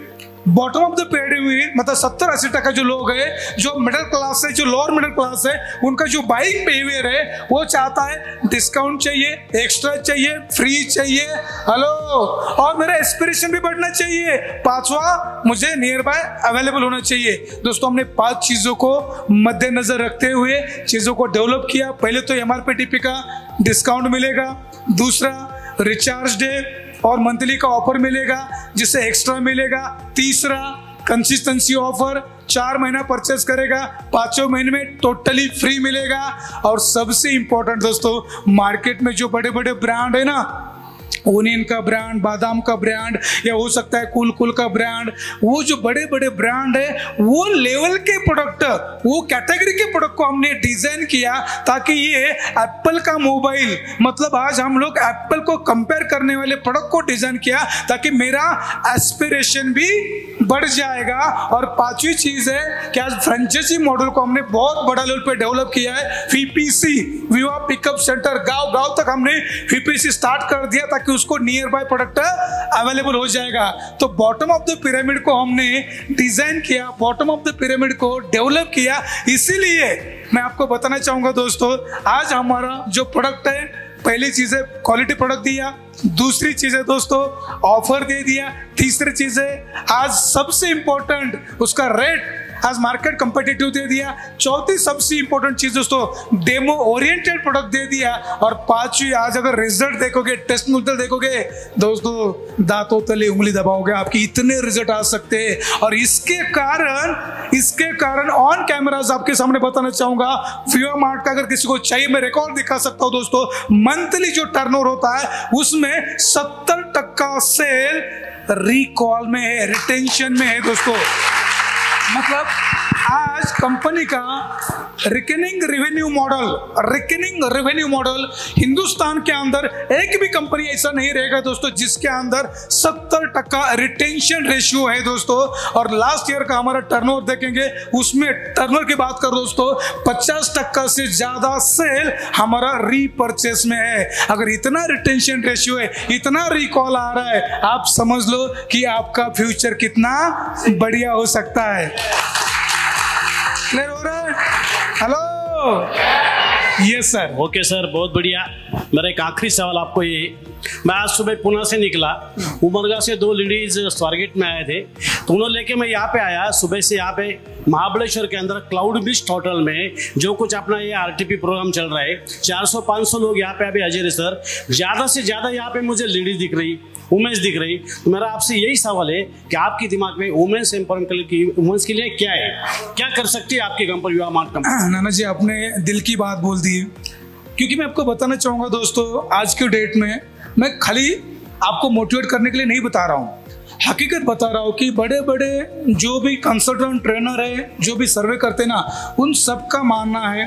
मतलब 70-80% जो लोग हैं, जो मिडिल क्लास है, जो लोअर मिडिल क्लास है, उनका जो बाइंग बिहेवियर है वो चाहता है डिस्काउंट चाहिए, एक्स्ट्रा चाहिए, फ्री चाहिए, हेलो, और मेरा एस्पिरेशन भी बढ़ना चाहिए। 5वां मुझे नियर बाय अवेलेबल होना चाहिए। दोस्तों हमने 5 चीजों को मद्देनजर रखते हुए चीजों को डेवलप किया। पहले तो MRP का डिस्काउंट मिलेगा, दूसरा रिचार्ज डे और मंथली का ऑफर मिलेगा जिससे एक्स्ट्रा मिलेगा, तीसरा कंसिस्टेंसी ऑफर, 4 महीना परचेस करेगा 5वें महीने में टोटली फ्री मिलेगा। और सबसे इंपॉर्टेंट दोस्तों, मार्केट में जो बड़े बड़े ब्रांड है ना, ओनियन का ब्रांड, बादाम का ब्रांड, या हो सकता है कूल का ब्रांड, वो जो बड़े बड़े ब्रांड है, वो लेवल के प्रोडक्ट, वो कैटेगरी के प्रोडक्ट को हमने डिजाइन किया ताकि ये एप्पल का मोबाइल, मतलब आज हम लोग एप्पल को कंपेयर करने वाले प्रोडक्ट को डिजाइन किया ताकि मेरा एस्पिरेशन भी बढ़ जाएगा। और 5वीं चीज है कि आज फ्रेंचाइजी मॉडल को हमने बहुत बड़ा लेवल पे डेवलप किया है। VPC, विवा पिकअप सेंटर, गांव तक हमने VPC स्टार्ट कर दिया ताकि उसको नियर बाय प्रोडक्ट अवेलेबल हो जाएगा। तो बॉटम ऑफ द पिरामिड को हमने डिजाइन किया, बॉटम ऑफ द पिरामिड को डेवलप किया। इसीलिए मैं आपको बताना चाहूंगा दोस्तों, आज हमारा जो प्रोडक्ट है, पहली चीज है क्वालिटी प्रोडक्ट दिया, दूसरी चीज है दोस्तों ऑफर दे दिया, तीसरी चीज है आज सबसे इंपॉर्टेंट उसका रेट आज मार्केट कंपेटिटिव दे दिया, चौथी सबसे इंपॉर्टेंट चीज दोस्तों डेमो ओरिएंटेड प्रोडक्ट दे दिया, और 5वीं आज अगर रिजल्ट देखोगे, टेस्ट रिजल्ट देखोगे दोस्तों, दांतों तले उंगली दबाओगे, आपकी इतने रिजल्ट आ सकते हैं। और इसके कारण ऑन कैमरास आपके सामने बताना चाहूंगा, विवा मार्ट का अगर किसी को चाहिए मैं रिकॉर्ड दिखा सकता हूं दोस्तों, मंथली जो टर्नओवर होता है उसमें 70% सेल रिकॉल में है, रिटेंशन में है दोस्तों। मतलब आज कंपनी का रिकनिंग रेवेन्यू मॉडल हिंदुस्तान के अंदर एक भी कंपनी ऐसा नहीं रहेगा दोस्तों जिसके अंदर 70% रिटेंशन रेशियो है दोस्तों। और लास्ट ईयर का हमारा टर्नओवर देखेंगे, उसमें टर्नओवर की बात कर दोस्तों 50% से ज्यादा सेल हमारा रीपरचेस में है। अगर इतना रिटेंशन रेशियो है, इतना रिकॉल आ रहा है, आप समझ लो कि आपका फ्यूचर कितना बढ़िया हो सकता है। क्लियर हो रहा है? Hello, yes sir. Okay sir, बहुत बढ़िया। मेरा एक आखिरी सवाल आपको ये, मैं आज सुबह पुणे से निकला, उमरगा से 2 लेडीज स्वारगेट में आए थे, तो उन्होंने लेके मैं यहाँ पे आया सुबह से। यहाँ पे महाबलेश्वर के अंदर क्लाउड बिस्ट होटल में जो कुछ अपना ये आरटीपी प्रोग्राम चल रहा है, 400-500 लोग यहाँ पे अभी हाजिर है सर। ज्यादा से ज्यादा यहाँ पे मुझे लेडीज दिख रही, वुमेन्स दिख रही। तो मेरा आपसे यही सवाल है कि आपके दिमाग में वुमेन्स एम्पावरमेंट की, वुमेन्स के लिए क्या है, क्या कर सकती है आपकी कंपनी युवा मार्ट कंपनी? नाना जी, आपने दिल की बात बोल दी, क्योंकि मैं आपको बताना चाहूंगा दोस्तों, आज के डेट में मैं खाली आपको मोटिवेट करने के लिए नहीं बता रहा हूँ, हकीकत बता रहा हूँ कि बड़े बड़े जो भी कंसल्टेंट ट्रेनर है, जो भी सर्वे करते हैं ना, उन सबका मानना है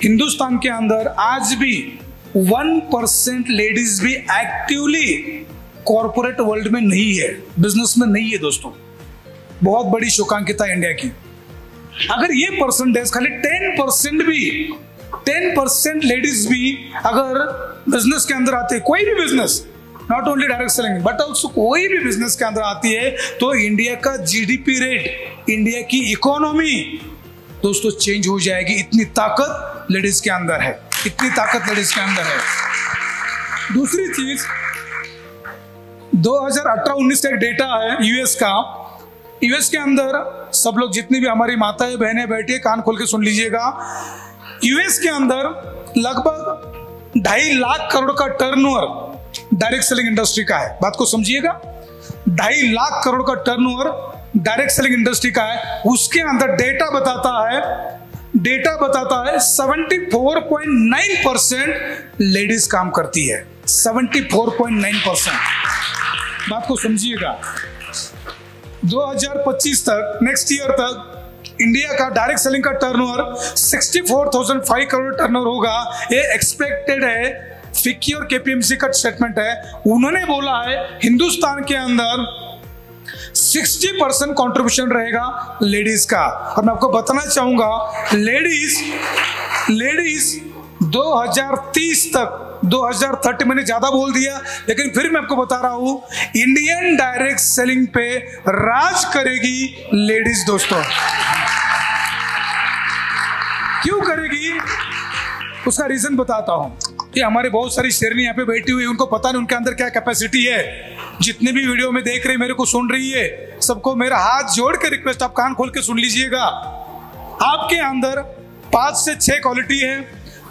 हिंदुस्तान के अंदर आज भी 1% लेडीज भी एक्टिवली कॉर्पोरेट वर्ल्ड में नहीं है, बिजनेस में नहीं है दोस्तों। बहुत बड़ी शोकांकिता है इंडिया की। अगर ये परसेंटेज खाली 10% भी, 10% लेडीज भी अगर बिजनेस के अंदर आती है, कोई भी business, not only direct selling but also कोई भी बिजनेस के अंदर आती है, तो इंडिया का जीडीपी रेट, इंडिया की इकोनॉमी दोस्तों चेंज हो जाएगी। इतनी ताकत लेडीज के अंदर है, इतनी ताकत लेडीज के अंदर है। दूसरी चीज, 2018-19 का एक डेटा है यूएस का। यूएस के अंदर सब लोग, जितनी भी हमारी माताएं बहनें बैठी है, कान खोल के सुन लीजिएगा। यूएस के अंदर लगभग 2.5 लाख करोड़ का टर्नओवर डायरेक्ट सेलिंग इंडस्ट्री का है। बात को समझिएगा, 2.5 लाख करोड़ का टर्नओवर डायरेक्ट सेलिंग इंडस्ट्री का है। उसके अंदर डेटा बताता है 74.9% लेडीज काम करती है, 74.9%। बात को समझिएगा, 2025 तक, नेक्स्ट ईयर तक इंडिया का डायरेक्ट सेलिंग का टर्नओवर 64,005 करोड़ टर्नओवर होगा। ये एक्सपेक्टेड है, फिक्की और केपीएमसी का स्टेटमेंट है। उन्होंने बोला है हिंदुस्तान के अंदर 60% कंट्रीब्यूशन रहेगा लेडीज का। और मैं आपको बताना चाहूंगा, लेडीज 2030 तक, 2030 मैंने ज्यादा बोल दिया, लेकिन फिर मैं आपको बता रहा हूं, इंडियन डायरेक्ट सेलिंग पे राज करेगी लेडीज दोस्तों। क्यों करेगी, उसका रीजन बताता हूं। कि हमारे बहुत सारी शेरनी यहाँ पे बैठी हुई, उनको पता नहीं उनके अंदर क्या कैपेसिटी है। जितने भी वीडियो में देख रहे, मेरे को सुन रही है, सबको मेरा हाथ जोड़ के रिक्वेस्ट, आप कान खोल के सुन लीजिएगा। आपके अंदर 5 से 6 क्वालिटी है।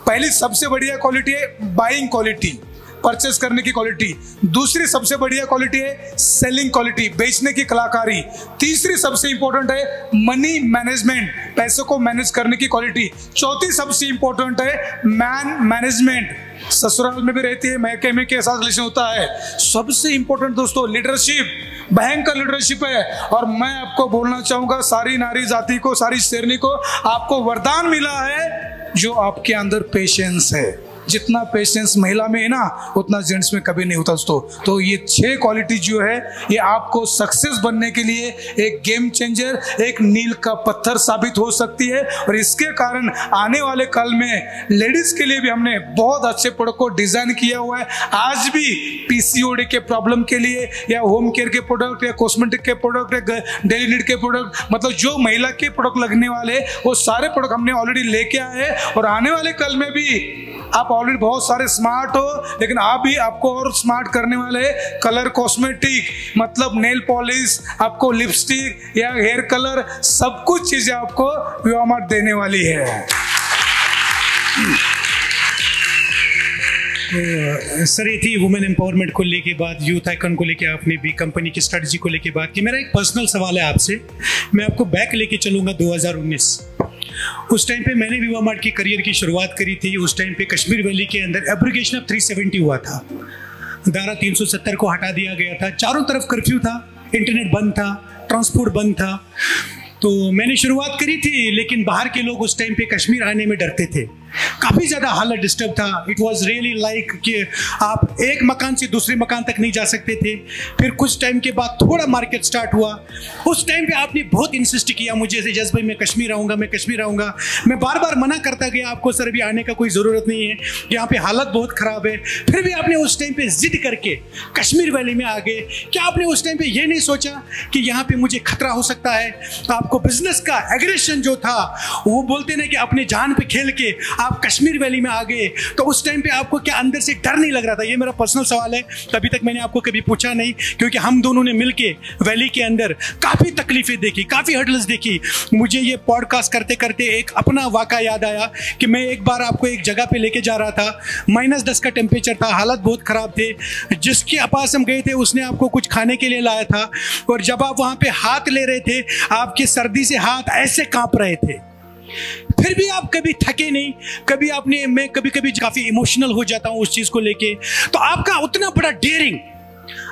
पहली सबसे बढ़िया क्वालिटी है बाइंग क्वालिटी, परचेस करने की क्वालिटी। दूसरी सबसे बढ़िया क्वालिटी है सेलिंग क्वालिटी, बेचने की कलाकारी। तीसरी सबसे इंपॉर्टेंट है मनी मैनेजमेंट, पैसों को मैनेज करने की क्वालिटी। चौथी सबसे इंपॉर्टेंट है मैन मैनेजमेंट, ससुराल में भी रहती है, मैके में के साथ रिलेशन होता है। सबसे इंपॉर्टेंट दोस्तों लीडरशिप, भयंकर लीडरशिप है। और मैं आपको बोलना चाहूंगा, सारी नारी जाति को, सारी शेरनी को आपको वरदान मिला है जो आपके अंदर पेशेंस है। जितना पेशेंस महिला में है ना, उतना जेंट्स में कभी नहीं होता दोस्तों। तो ये 6 क्वालिटी जो है, ये आपको सक्सेस बनने के लिए एक गेम चेंजर, एक नील का पत्थर साबित हो सकती है। और इसके कारण आने वाले कल में लेडीज के लिए भी हमने बहुत अच्छे प्रोडक्ट को डिजाइन किया हुआ है। आज भी पीसीओडी के प्रॉब्लम के लिए, या होम केयर के प्रोडक्ट, या कॉस्मेटिक के प्रोडक्ट, या डेली नीड के प्रोडक्ट, मतलब जो महिला के प्रोडक्ट लगने वाले, वो सारे प्रोडक्ट हमने ऑलरेडी लेके आए हैं। और आने वाले कल में भी आप ऑलरेडी बहुत सारे स्मार्ट हो, लेकिन आप भी, आपको और स्मार्ट करने वाले कलर कॉस्मेटिक, मतलब नेल पॉलिश, आपको लिपस्टिक या हेयर कलर, सब कुछ चीजें आपको युवा मार्ट देने वाली है। तो सर, ये थी वुमेन एम्पावरमेंट को लेके बात, यूथ आइकन को लेके आपने भी कंपनी की स्ट्रेटजी को लेके बात की। मेरा एक पर्सनल सवाल है आपसे, मैं आपको बैक लेके चलूंगा 2019। उस टाइम पे मैंने विवा मार्ट की करियर की शुरुआत करी थी। उस टाइम पे कश्मीर वैली के अंदर एब्रिगेशन ऑफ 370 हुआ था, धारा 370 को हटा दिया गया था, चारों तरफ कर्फ्यू था, इंटरनेट बंद था, ट्रांसपोर्ट बंद था। तो मैंने शुरुआत करी थी, लेकिन बाहर के लोग उस टाइम पे कश्मीर आने में डरते थे, काफ़ी ज़्यादा हालत डिस्टर्ब था। इट वाज रियली लाइक कि आप एक मकान से दूसरे मकान तक नहीं जा सकते थे। फिर कुछ टाइम के बाद थोड़ा मार्केट स्टार्ट हुआ। उस टाइम पे आपने बहुत इंसिस्ट किया मुझे से, जस भाई मैं कश्मीर आऊँगा, मैं कश्मीर आऊँगा। मैं बार बार मना करता गया आपको, सर अभी आने का कोई ज़रूरत नहीं है, यहाँ पे हालत बहुत ख़राब है। फिर भी आपने उस टाइम पे जिद करके कश्मीर वैली में आ गए। क्या आपने उस टाइम पे ये नहीं सोचा कि यहाँ पे मुझे खतरा हो सकता है? तो आपको बिजनेस का एग्रेशन जो था, वो बोलते ना कि अपने जान पे खेल के आप कश्मीर वैली में आ गए, तो उस टाइम पे आपको क्या अंदर से डर नहीं लग रहा था? ये मेरा पर्सनल सवाल है, तभी तक मैंने आपको कभी पूछा नहीं, क्योंकि हम दोनों ने मिलके वैली के अंदर काफ़ी तकलीफें देखी, काफ़ी हर्डल्स देखी। मुझे ये पॉडकास्ट करते करते एक अपना वाक़ा याद आया कि मैं एक बार आपको एक जगह पे लेके जा रहा था, -10 का टेम्परेचर था, हालत बहुत ख़राब थे। जिसके पास हम गए थे उसने आपको कुछ खाने के लिए लाया था, और जब आप वहाँ पे हाथ ले रहे थे, आपकी सर्दी से हाथ ऐसे कांप रहे थे, फिर भी आप कभी थके नहीं। मैं कभी कभी काफ़ी इमोशनल हो जाता हूँ उस चीज़ को लेके। तो आपका उतना बड़ा डेयरिंग,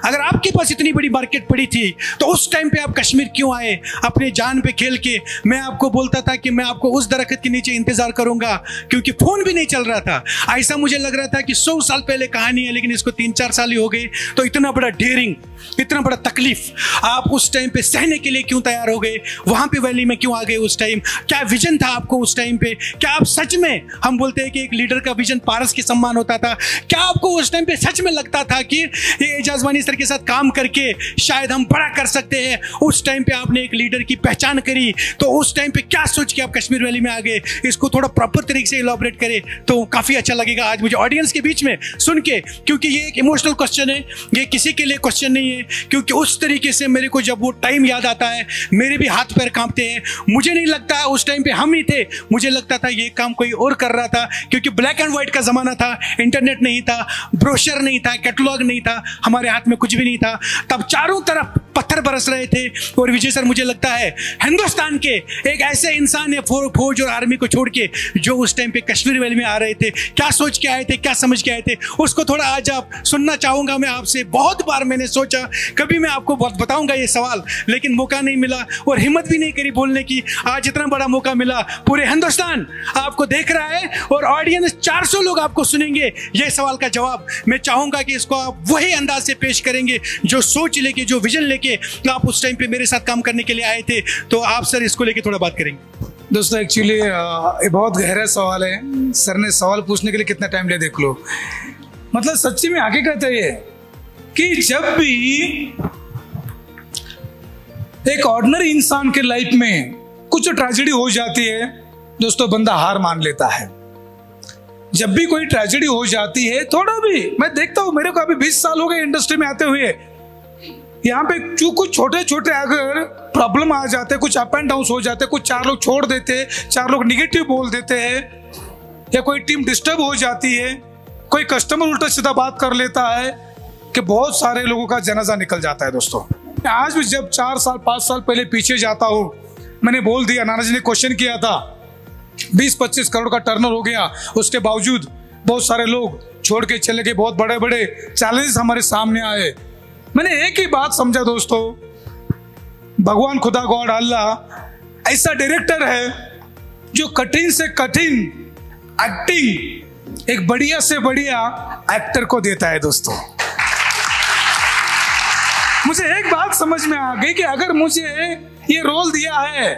अगर आपके पास इतनी बड़ी मार्केट पड़ी थी, तो उस टाइम पे आप कश्मीर क्यों आए अपने जान पे खेल के? मैं आपको बोलता था कि मैं आपको उस दरख्त के नीचे इंतजार करूंगा, क्योंकि फोन भी नहीं चल रहा था। ऐसा मुझे लग रहा था कि 100 साल पहले कहानी है, लेकिन इसको 3-4 साल ही हो गए। तो इतना बड़ा डेयरिंग, इतना बड़ा तकलीफ आप उस टाइम पे सहने के लिए क्यों तैयार हो गए? वहां पे वैली में क्यों आ गए उस टाइम? क्या विजन था आपको उस टाइम पे? क्या आप सच में, हम बोलते हैं कि एक लीडर का विजन पारस के सम्मान होता था, क्या आपको उस टाइम पे सच में लगता था कि ये एजाज वानी सर के साथ काम करके शायद हम बड़ा कर सकते हैं? उस टाइम पे आपने एक लीडर की पहचान करी, तो उस टाइम पे क्या सोच के आप कश्मीर वैली में आ गए? इसको थोड़ा प्रॉपर तरीके से इलॉबरेट करें तो काफी अच्छा लगेगा आज मुझे ऑडियंस के बीच में सुन के, क्योंकि ये एक इमोशनल क्वेश्चन है, ये किसी के लिए क्वेश्चन नहीं है। क्योंकि उस तरीके से मेरे को जब वो टाइम याद आता है, मेरे भी हाथ पैर कांपते हैं। मुझे नहीं लगता उस टाइम पे हम ही थे, मुझे लगता था ये काम कोई और कर रहा था, क्योंकि ब्लैक एंड व्हाइट का जमाना था, इंटरनेट नहीं था, ब्रोशर नहीं था, कैटलॉग नहीं था, हमारे हाथ में कुछ भी नहीं था। तब चारों तरफ पत्थर बरस रहे थे। और विजय सर, मुझे लगता है हिंदुस्तान के एक ऐसे इंसान है फौज और आर्मी को छोड़ के, जो उस टाइम पे कश्मीर वैली में आ रहे थे, क्या सोच के आए थे, क्या समझ के आए थे, उसको थोड़ा आज आप सुनना चाहूंगा मैं आपसे। बहुत बार मैंने सोचा कभी मैं आपको बताऊंगा ये सवाल, लेकिन मौका नहीं मिला और हिम्मत भी नहीं करी बोलने की। आज इतना बड़ा मौका मिला, पूरे हिंदुस्तान आपको देख रहा है और ऑडियंस 400 लोग आपको सुनेंगे। ये सवाल का जवाब मैं चाहूंगा कि इसको आप वही अंदाज से पेश करेंगे जो सोच लेके, जो विजन लेके आप उस टाइम पे मेरे साथ काम करने के लिए आए थे। तो आप सर इसको लेके थोड़ा बात करेंगे। दोस्तों एक्चुअली ये बहुत गहरा सवाल है। सर ने सवाल पूछने के लिए कितना टाइम लिया देख लो। मतलब सच्ची में आगे कहते हैं कि जब भी एक ऑर्डिनरी इंसान के लाइफ में कुछ ट्रेजेडी हो जाती है दोस्तों, बंदा हार मान लेता है। जब भी कोई ट्रेजेडी हो जाती है, थोड़ा भी मैं देखता हूं, मेरे को अभी 20 साल हो गए इंडस्ट्री में आते हुए, यहाँ पे जो कुछ छोटे छोटे अगर प्रॉब्लम आ जाते, कुछ अप एंड डाउन हो जाते, कुछ 4 लोग छोड़ देते, 4 लोग निगेटिव बोल देते हैं, या कोई टीम डिस्टर्ब हो जाती है, कोई कस्टमर उल्टा सीधा बात कर लेता है, कि बहुत सारे लोगों का जनाजा निकल जाता है दोस्तों। आज भी जब 4 साल 5 साल पहले पीछे जाता हूँ, मैंने बोल दिया, नाना जी ने क्वेश्चन किया था, 20-25 करोड़ का टर्नओवर हो गया, उसके बावजूद बहुत सारे लोग छोड़ के चले गए, बहुत बड़े बड़े चैलेंजेस हमारे सामने आए। मैंने एक ही बात समझा दोस्तों, भगवान खुदा गॉड अल्लाह ऐसा डायरेक्टर है जो कठिन से कठिन एक्टिंग एक बढ़िया से बढ़िया एक्टर को देता है दोस्तों। मुझे एक बात समझ में आ गई कि अगर मुझे ये रोल दिया है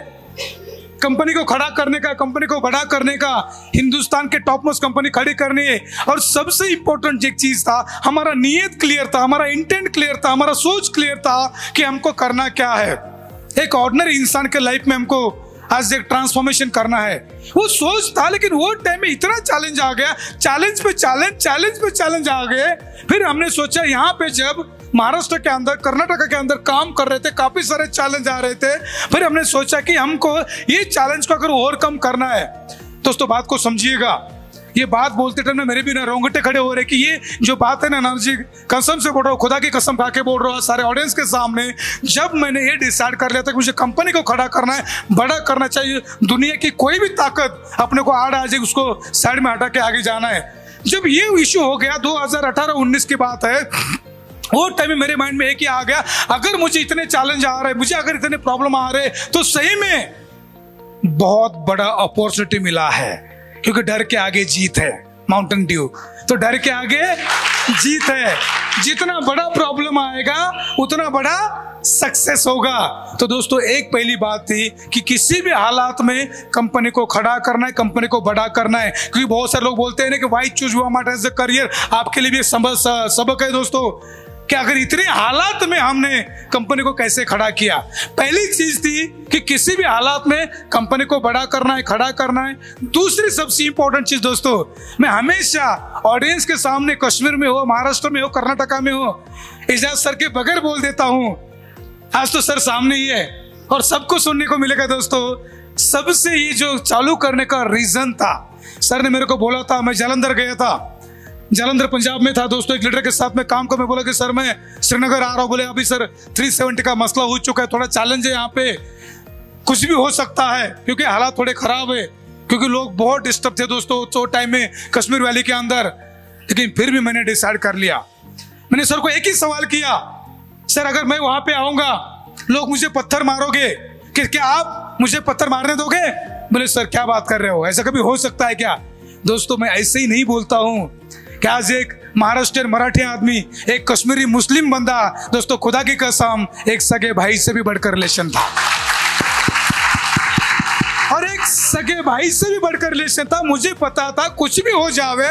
कंपनी को खड़ा करने का, कंपनी को बड़ा करने का, हिंदुस्तान के टॉप मोस्ट कंपनी खड़ी करनी है, और सबसे इंपॉर्टेंट एक चीज था, हमारा नीयत क्लियर था, हमारा इंटेंट क्लियर था, हमारा सोच क्लियर था कि हमको करना क्या है। एक ऑर्डिनरी इंसान के लाइफ में हमको आज एक ट्रांसफॉर्मेशन करना है, वो सोच था। लेकिन वो टाइम में इतना चैलेंज आ गया, चैलेंज पे चैलेंज आ गए। फिर हमने सोचा, यहाँ पे जब महाराष्ट्र के अंदर, कर्नाटक के अंदर काम कर रहे थे, काफी सारे चैलेंज आ रहे थे, फिर हमने सोचा कि हमको ये चैलेंज को अगर ओवरकम करना है। दोस्तों बात को समझिएगा, ये बात बोलते टाइम मेरे भी ना रोंगटे खड़े हो रहे कि ये जो बात है ना, नाना जी कसम से बोल रहा हूँ, खुदा की कसम खा के बोल रहा हूँ सारे ऑडियंस के सामने, जब मैंने ये डिसाइड कर लिया था कि मुझे कंपनी को खड़ा करना है, बड़ा करना चाहिए, दुनिया की कोई भी ताकत अपने को आड़ आ जाए उसको साइड में हटा के आगे जाना है। जब ये इश्यू हो गया 2018-19 की बात है, वो टाइम में मेरे माइंड में एक ही आ गया, अगर मुझे इतने चैलेंज आ रहे, मुझे अगर इतने प्रॉब्लम आ रहे, तो सही में बहुत बड़ा अपॉर्चुनिटी मिला है, क्योंकि डर के आगे जीत है। माउंटेन ड्यू, तो डर के आगे जीत है। जितना बड़ा प्रॉब्लम आएगा उतना बड़ा सक्सेस होगा। तो दोस्तों एक पहली बात थी कि किसी भी हालात में कंपनी को खड़ा करना है, कंपनी को बड़ा करना है। क्योंकि बहुत सारे लोग बोलते हैं ना कि व्हाई चूज युवा मार्ट एज अ करियर। आपके लिए भी एक सबक है दोस्तों। कि अगर इतने हालात में हमने कंपनी को कैसे खड़ा किया। पहली चीज थी कि किसी भी हालात में कंपनी को बड़ा करना है, खड़ा करना है। दूसरी सबसे इंपॉर्टेंट चीज दोस्तों, मैं हमेशा ऑडियंस के सामने, कश्मीर में हो, महाराष्ट्र में हो, कर्नाटका में हो, एजाज सर के बगैर बोल देता हूं। आज तो सर सामने ही है और सबको सुनने को मिलेगा दोस्तों। सबसे ये जो चालू करने का रीजन था, सर ने मेरे को बोला था, मैं जालंधर गया था, जालंधर पंजाब में था दोस्तों, एक लीडर के साथ में काम कर। मैं बोला कि सर मैं श्रीनगर आ रहा हूँ। बोले अभी सर 370 का मसला हो चुका है, थोड़ा चैलेंज है यहाँ पे, कुछ भी हो सकता है क्योंकि हालात थोड़े खराब है, क्योंकि लोग बहुत डिस्टर्ब थे दोस्तों तो टाइम में कश्मीर वैली के अंदर। लेकिन फिर भी मैंने डिसाइड कर लिया, मैंने सर को एक ही सवाल किया, सर अगर मैं वहां पे आऊंगा लोग मुझे पत्थर मारोगे कि क्या आप मुझे पत्थर मारने दोगे? बोले सर क्या बात कर रहे हो, ऐसा कभी हो सकता है क्या? दोस्तों मैं ऐसे ही नहीं बोलता हूं कि आज एक महाराष्ट्र मराठी आदमी, एक कश्मीरी मुस्लिम बंदा, दोस्तों खुदा की कसम एक सगे भाई से भी बढ़कर रिलेशन था, और एक सगे भाई से भी बढ़कर रिलेशन था। मुझे पता था कुछ भी हो जावे,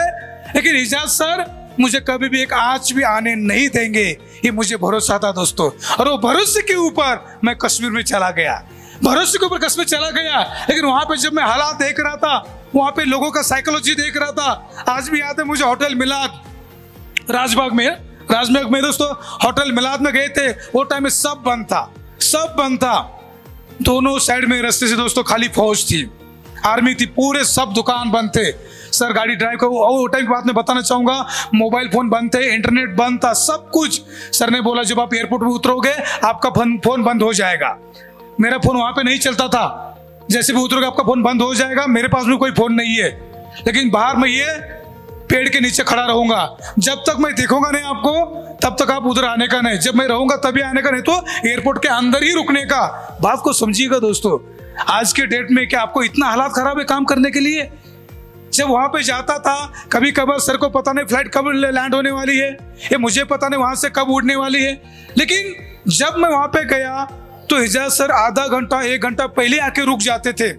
लेकिन एजाज सर मुझे कभी भी एक आंच भी आने नहीं देंगे, ये मुझे भरोसा था दोस्तों। और वो भरोसे के ऊपर मैं कश्मीर में चला गया, भरोसे के ऊपर कश्मीर चला गया। लेकिन वहां पे जब मैं हालात देख रहा था, वहां पे लोगों का साइकोलॉजी देख रहा था, आज भी याद है मुझे होटल मिलाद राजबाग में दोस्तों, होटल मिलाद में गए थे, वो टाइम में सब बंद था, सब बंद था। दोनों साइड में रास्ते से दोस्तों खाली फौज थी, आर्मी थी, पूरे सब दुकान बंद थे। सर गाड़ी ड्राइव कर, वो टाइम की बात मैं बताना चाहूंगा, मोबाइल फोन बंद थे, इंटरनेट बंद था, सब कुछ। सर ने बोला जब आप एयरपोर्ट में उतरोगे आपका फोन बंद हो जाएगा। मेरा फोन वहां पे नहीं चलता था, जैसे भी उतरोगे आपका फोन बंद हो जाएगा। मेरे पास में कोई फोन नहीं है, लेकिन बाहर में ये पेड़ के नीचे खड़ा रहूंगा, जब तक मैं देखूंगा नहीं आपको तब तक आप उधर आने का नहीं, जब मैं रहूंगा तभी आने का, नहीं तो एयरपोर्ट के अंदर ही रुकने का। बात को समझिएगा दोस्तों, आज के डेट में क्या आपको इतना हालात खराब है काम करने के लिए? जब वहां पे जाता था कभी कभार सर को पता नहीं फ्लाइट कब लैंड होने वाली है, ये मुझे पता नहीं वहां से कब उड़ने वाली है। लेकिन जब मैं वहां पे गया तो एजाज सर आधा घंटा 1 घंटा पहले आके रुक जाते थे।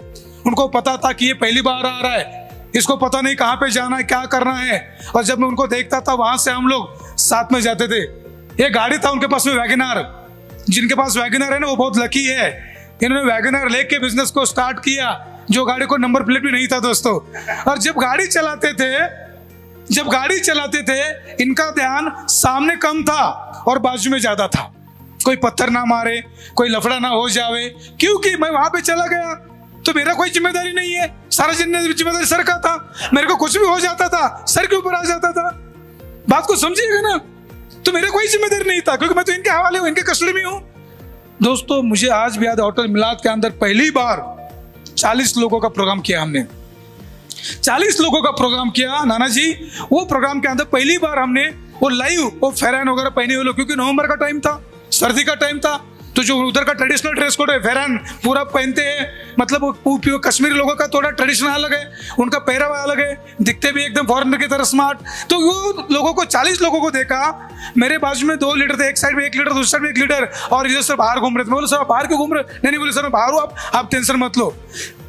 उनको पता था कि ये पहली बार आ रहा है, इसको पता नहीं कहाँ पे जाना है, क्या करना है। और जब मैं उनको देखता था वहां से हम लोग साथ में जाते थे। ये गाड़ी था उनके पास में वैगनआर, जिनके पास वैगनआर है ना वो बहुत लकी है, इन्होंने वैगनआर लेके बिजनेस को स्टार्ट किया, जो गाड़ी को नंबर प्लेट भी नहीं था दोस्तों। और जब गाड़ी चलाते थे इनका ध्यान सामने कम था और बाजू में ज्यादा था, कोई पत्थर ना मारे, कोई लफड़ा ना हो जावे, क्योंकि मैं वहां पे चला गया तो मेरा कोई जिम्मेदारी नहीं है, सारा जिम्मेदारी सर का था। मेरे को कुछ भी हो जाता था सर के ऊपर आ जाता था, बात को समझिएगा ना। तो मेरा कोई जिम्मेदारी नहीं था क्योंकि मैं तो इनके हवाले हूं, इनके कस्टडी में हूं। दोस्तों मुझे आज भी याद है, होटल मिलाद के अंदर पहली बार 40 लोगों का प्रोग्राम किया हमने, 40 लोगों का प्रोग्राम किया नाना जी। वो प्रोग्राम के अंदर पहली बार हमने वो लाइव वो फेरान वगैरह पहने हुए लोग, क्योंकि नवंबर का टाइम था, सर्दी का टाइम था, तो जो उधर का ट्रेडिशनल ड्रेस कोड है फेरान पूरा पहनते हैं, मतलब कश्मीरी लोगों का थोड़ा ट्रेडिशन अलग है, उनका पहरावा अलग है, दिखते भी एकदम फॉरेनर की तरह स्मार्ट। तो वो लोगों को 40 लोगों को देखा, मेरे बाजू में 2 लीडर थे, एक साइड में 1 लीडर, दूसरी साइड में 1 लीडर, और इधर सर बाहर घूम रहे थे। मैं बोला सर बाहर क्यों घूम रहे? नहीं बोले सर मैं बाहर हूँ, आप टेंशन मत लो।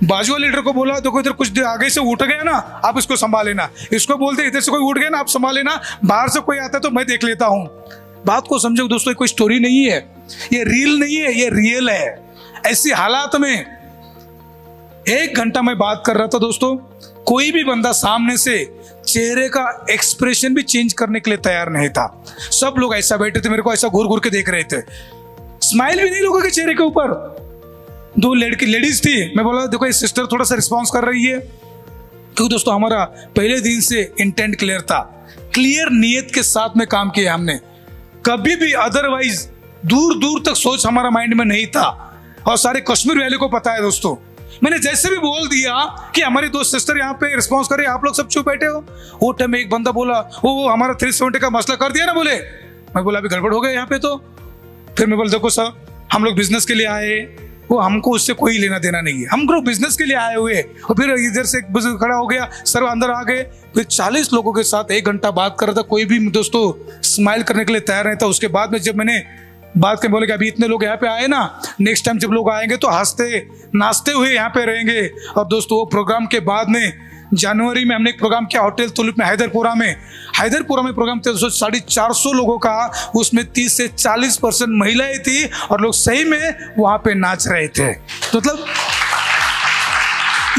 बाजू वाले लीडर को बोला देखो इधर कुछ आगे से उठ गया ना आप इसको संभाल लेना, इसको बोलते इधर से कोई उठ गया ना आप संभाल लेना, बाहर से कोई आता है तो मैं देख लेता हूँ। बात को समझो दोस्तों, कोई स्टोरी नहीं है, ये रील नहीं है, ये रियल है। ऐसी हालात में 1 घंटा मैं बात कर रहा था दोस्तों, कोई भी बंदा सामने से चेहरे का एक्सप्रेशन भी चेंज करने के लिए तैयार नहीं था। सब लोग ऐसा बैठे थे, मेरे को ऐसा घूर घूर के देख रहे थे, स्माइल भी नहीं लोगों के चेहरे के ऊपर। 2 लेडीज थी, मैं बोला देखो ये सिस्टर थोड़ा सा रिस्पॉन्स कर रही है, क्योंकि दोस्तों हमारा पहले दिन से इंटेंट क्लियर था, क्लियर नियत के साथ में काम किया हमने, कभी भी अदरवाइज दूर दूर तक सोच हमारा माइंड में नहीं था। और सारे कश्मीर वैली को पता है दोस्तों, मैंने जैसे भी बोल दिया कि हमारी 2 सिस्टर यहाँ पे रिस्पॉन्स कर रही है, आप लोग सब चुप बैठे हो। वो टाइम में एक बंदा बोला वो हमारा 370 का मसला कर दिया ना, बोले। मैं बोला अभी गड़बड़ हो गया यहाँ पे तो। फिर मैं बोला देखो सर हम लोग बिजनेस के लिए आए, वो हमको उससे कोई लेना देना नहीं है, हम लोग बिजनेस के लिए आए हुए। और फिर इधर से एक बुजुर्ग खड़ा हो गया, सर अंदर आ गए, फिर 40 लोगों के साथ 1 घंटा बात कर रहा था, कोई भी दोस्तों स्माइल करने के लिए तैयार नहीं था। उसके बाद में जब मैंने बात के बोले कि अभी इतने लोग यहाँ पे आए ना, नेक्स्ट टाइम जब लोग आएंगे तो हंसते नाचते हुए यहाँ पे रहेंगे। और दोस्तों वो प्रोग्राम के बाद में जनवरी में हमने एक प्रोग्राम किया होटल तुलिप में हैदरपुरा में प्रोग्राम था 450 लोगों का, उसमें 30 से 40% महिलाएं थी और लोग सही में वहां पे नाच रहे थे। तो मतलब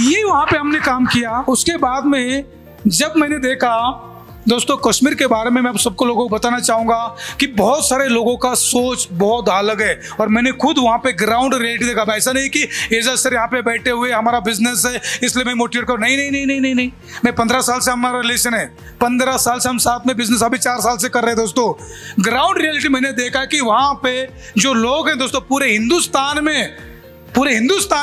ये वहां पे हमने काम किया। उसके बाद में जब मैंने देखा दोस्तों कश्मीर के बारे में, मैं आप सबको लोगों को बताना चाहूंगा कि बहुत सारे लोगों का सोच बहुत अलग है और मैंने खुद वहां पे ग्राउंड रियलिटी देखा। ऐसा नहीं कि एजाज सर यहाँ पे बैठे हुए हमारा बिजनेस है इसलिए मैं मोटिवेट करूँ, नहीं। मैं 15 साल से हमारा रिलेशन है, 15 साल से हम साथ में बिजनेस अभी 4 साल से कर रहे हैं दोस्तों। ग्राउंड रियलिटी मैंने देखा कि वहां पे जो लोग हैं दोस्तों पूरे हिंदुस्तान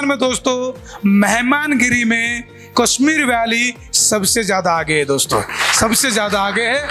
में दोस्तों मेहमानगिरी में कश्मीर वैली सबसे ज्यादा आगे है दोस्तों, सबसे ज्यादा आगे है।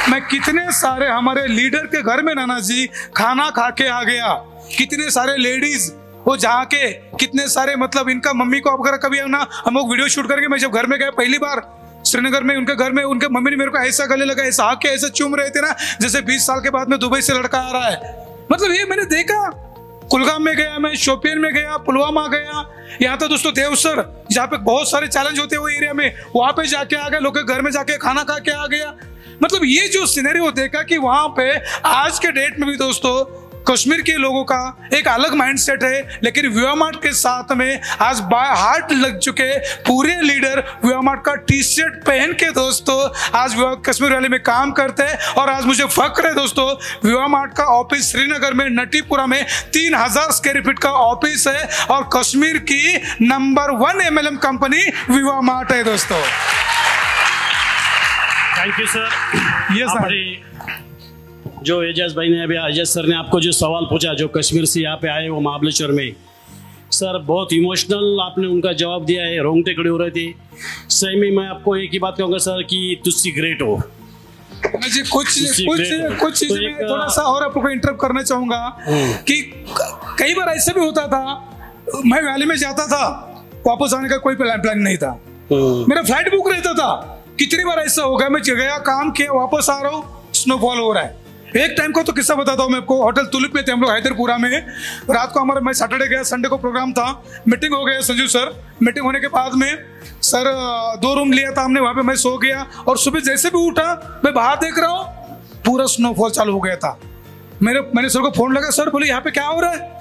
मैं कितने सारे हमारे लीडर के घर में नाना जी खाना खा के आ गया, कितने सारे लेडीज वो जाके कितने सारे मतलब इनका मम्मी को अगर कभी ना हम लोग वीडियो शूट करके, मैं जब घर में गया पहली बार श्रीनगर में, उनके घर में उनके मम्मी ने मेरे को ऐसा गले लगा, ऐसा आके ऐसा चूम रहे थे ना जैसे 20 साल के बाद में दुबई से लड़का आ रहा है। मतलब ये मैंने देखा। कुलगाम में गया, मैं शोपियान में गया, पुलवामा गया, यहाँ तो दोस्तों देवसर जहाँ पे बहुत सारे चैलेंज होते हैं वो एरिया में, वहां पे जाके आ गया, लोग के घर में जाके खाना खा के आ गया। मतलब ये जो सिनेरियो देखा कि वहां पे आज के डेट में भी दोस्तों कश्मीर के लोगों का एक अलग माइंडसेट है, लेकिन विवामार्ट के साथ में आज बाय हार्ट लग चुके पूरे लीडर विवामार्ट का टी शर्ट पहन के दोस्तों आज कश्मीर वैली में काम करते हैं। और आज मुझे फक्र है दोस्तों, विवामार्ट का ऑफिस श्रीनगर में नटीपुरा में 3000 स्क्वायर फीट का ऑफिस है और कश्मीर की नंबर 1 MLM कंपनी विवामार्ट है दोस्तों। Thank you sir. ये सर जो एजाज भाई ने अभी, एजाज सर ने आपको जो सवाल पूछा, जो कश्मीर से यहाँ पे आए वो महाबलेश्वर में, सर बहुत इमोशनल आपने उनका जवाब दिया है, रोंगटे खड़े हो रहे थे। सही में मैं आपको एक ही बात कहूँगा सर कि तुझसे ग्रेट हो जी। कुछ चीजें मैं थोड़ा सा और आपको इंटरप्ट करना चाहूंगा कि कई बार ऐसे भी होता था, मैं वैली में जाता था, वापस आने का कोई प्लान नहीं था, मेरा फ्लाइट बुक रहता था। कितनी बार ऐसा हो गया, मैं गया काम किया, वापस आ रहा हूँ, स्नोफॉल हो रहा है। एक टाइम को तो किस्सा बताता हूँ मैं आपको, होटल तुलिप में थे हम लोग हैदरपुरा में। रात को हमारा, मैं सैटरडे गया, संडे को प्रोग्राम था, मीटिंग हो गया संजू सर। मीटिंग होने के बाद में सर 2 रूम लिया था हमने, वहां पे मैं सो गया और सुबह जैसे भी उठा मैं बाहर देख रहा हूँ पूरा स्नोफॉल चालू हो गया था। मैंने सर को फोन लगा, सर बोले यहाँ पे क्या हो रहा है?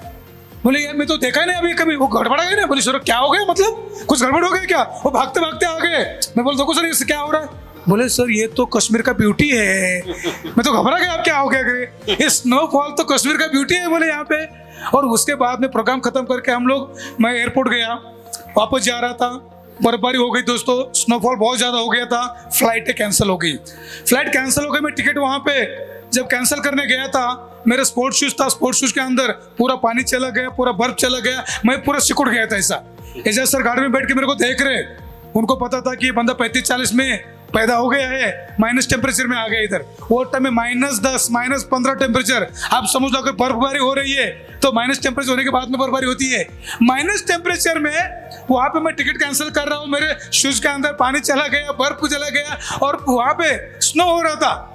बोले यार मैं तो देखा ही नहीं अभी कभी, वो गड़बड़ा गया ना। बोले सर क्या हो गया, मतलब कुछ गड़बड़ हो गया क्या? वो भागते भागते आ गए। मैं बोल देखो सर इससे क्या हो रहा है? बोले सर ये तो कश्मीर का ब्यूटी है। मैं तो घबरा गया, आप क्या हो गया करे, ये स्नोफॉल तो कश्मीर का ब्यूटी है बोले यहाँ पे। और उसके बाद में प्रोग्राम खत्म करके हम लोग, मैं एयरपोर्ट गया, वापस जा रहा था, बर्फबारी हो गई दोस्तों, स्नोफॉल बहुत ज्यादा हो गया था, फ्लाइट कैंसिल हो गई। मैं टिकट वहां पे जब कैंसिल करने गया था, मेरा स्पोर्ट्स शूज था, स्पोर्ट्स शूज के अंदर पूरा पानी चला गया, पूरा बर्फ चला गया, मैं पूरा सिकुड़ गया था। ऐसा एजाज सर गाड़ी में बैठ के मेरे को देख रहे, उनको पता था कि ये बंदा 35-40 में पैदा हो गया है, माइनस टेम्परेचर में आ गया इधर। वो टाइम में -10 -15 टेम्परेचर, आप समझ लो अगर बर्फबारी हो रही है तो माइनस टेम्परेचर होने के बाद में बर्फबारी होती है। माइनस टेम्परेचर में वहां पे मैं टिकट कैंसिल कर रहा हूँ, मेरे शूज के अंदर पानी चला गया, बर्फ चला गया और वहां पे स्नो हो रहा था।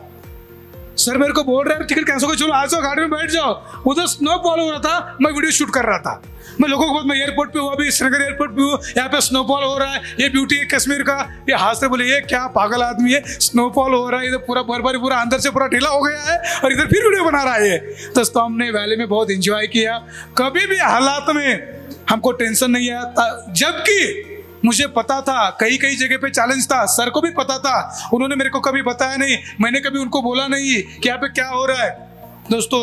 सर मेरे को बोल रहे हैं टिकट कैंसिल करो, चलो आ जाओ गाड़ी में बैठ जाओ। उधर स्नोफॉल हो रहा था, मैं वीडियो शूट कर रहा था। मैं लोगों को, मैं एयरपोर्ट पे हूँ अभी, श्रीनगर एयरपोर्ट पे हूँ, यहाँ पे स्नोफॉल हो रहा है, ये ब्यूटी है कश्मीर का। ये हाथ से बोले ये क्या पागल आदमी है, स्नोफॉल हो रहा है, इधर पूरा बर्फबारी पूरा अंदर से पूरा ढीला हो गया है और इधर फिर वीडियो बना रहा है। दोस्तों हमने वैली में बहुत एंजॉय किया, कभी भी हालात में हमको टेंशन नहीं आया, जबकि मुझे पता था कई जगह पे चैलेंज था, सर को भी पता था, उन्होंने मेरे को कभी बताया नहीं, मैंने कभी उनको बोला नहीं कि यहाँ पे क्या हो रहा है। दोस्तों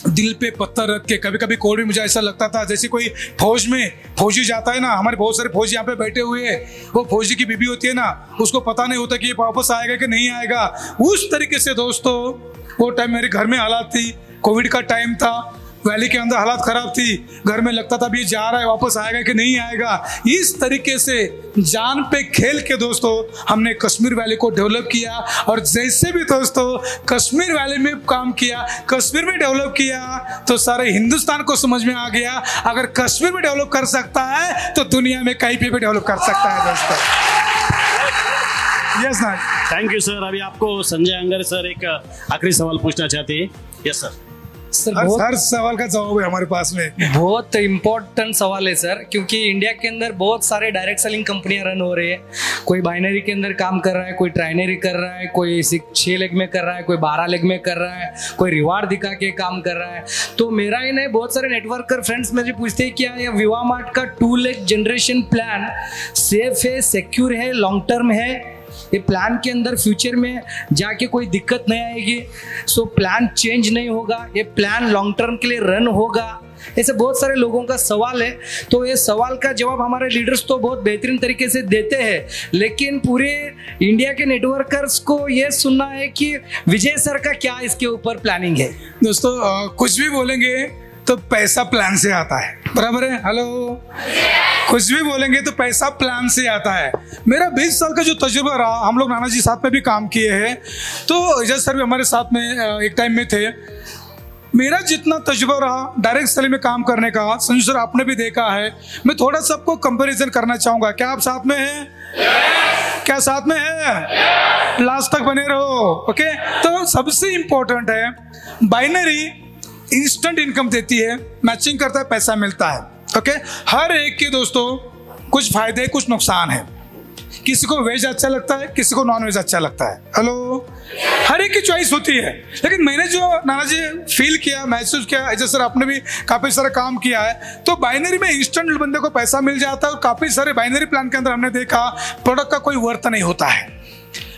दिल पे पत्थर रख के कभी कभी कोड भी मुझे ऐसा लगता था जैसे कोई फौज में फौजी जाता है ना, हमारे बहुत सारे फौजी यहाँ पे बैठे हुए हैं, वो फौजी की बीबी होती है ना, उसको पता नहीं होता कि ये वापस आएगा कि नहीं आएगा। उस तरीके से दोस्तों वो टाइम मेरे घर में हालात थी, कोविड का टाइम था, वैली के अंदर हालात खराब थी, घर में लगता था भी ये जा रहा है, वापस आएगा कि नहीं आएगा। इस तरीके से जान पे खेल के दोस्तों हमने कश्मीर वैली को डेवलप किया और जैसे भी दोस्तों कश्मीर वैली में काम किया, कश्मीर में डेवलप किया तो सारे हिंदुस्तान को समझ में आ गया, अगर कश्मीर में डेवलप कर सकता है तो दुनिया में कहीं पे भी डेवलप कर सकता है दोस्तों। Yes sir, thank you sir. अभी आपको संजय अंगर सर एक आखिरी सवाल पूछना चाहते हैं। Yes sir. सर हर सवाल का जवाब है हमारे पास में। बहुत इम्पोर्टेंट सवाल है सर, क्योंकि इंडिया के अंदर बहुत सारे डायरेक्ट सेलिंग कंपनियां रन हो रही है। कोई बाइनरी के अंदर काम कर रहा है, कोई ट्राइनरी कर रहा है, कोई 6 लेग में कर रहा है, कोई 12 लेग में कर रहा है, कोई रिवार्ड दिखा के काम कर रहा है। तो मेरा ही नहीं, बहुत सारे नेटवर्कर फ्रेंड्स मुझे पूछते हैं क्या ये विवा मार्ट का 2 लेग जनरेशन प्लान सेफ है, सिक्योर है, लॉन्ग टर्म है, ये प्लान के अंदर फ्यूचर में जाके कोई दिक्कत नहीं आएगी, सो प्लान चेंज नहीं होगा, ये प्लान लॉन्ग टर्म के लिए रन होगा। ऐसे बहुत सारे लोगों का सवाल है। तो ये सवाल का जवाब हमारे लीडर्स तो बहुत बेहतरीन तरीके से देते हैं, लेकिन पूरे इंडिया के नेटवर्कर्स को ये सुनना है कि विजय सर का क्या इसके ऊपर प्लानिंग है। दोस्तों कुछ भी बोलेंगे तो पैसा प्लान से आता है, बराबर है? हेलो, कुछ भी बोलेंगे तो पैसा प्लान से आता है। मेरा 20 साल का जो तजुर्बा रहा, हम लोग नाना जी साथ में भी काम किए हैं, तो एजाज सर भी हमारे साथ में एक टाइम में थे। मेरा जितना तजुर्बा रहा डायरेक्ट सेलिंग में काम करने का, संजू सर आपने भी देखा है, मैं थोड़ा सा आपको कंपैरिजन करना चाहूँगा। क्या आप साथ में हैं? क्या साथ में है? लास्ट तक बने रहो, ओके? तो सबसे इम्पोर्टेंट है, बाइनरी इंस्टेंट इनकम देती है, मैचिंग करता है, पैसा मिलता है, ओके? हर एक के दोस्तों कुछ फायदे कुछ नुकसान है। किसी को वेज अच्छा लगता है, किसी को नॉन वेज अच्छा लगता है। हेलो, हर एक की चॉइस होती है। लेकिन मैंने जो नाना जी फील किया, महसूस किया, जैसे सर आपने भी काफी सारा काम किया है, तो बाइनरी में इंस्टेंट बंदे को पैसा मिल जाता है। और काफी सारे बाइनरी प्लान के अंदर हमने देखा प्रोडक्ट का कोई वर्थ नहीं होता है,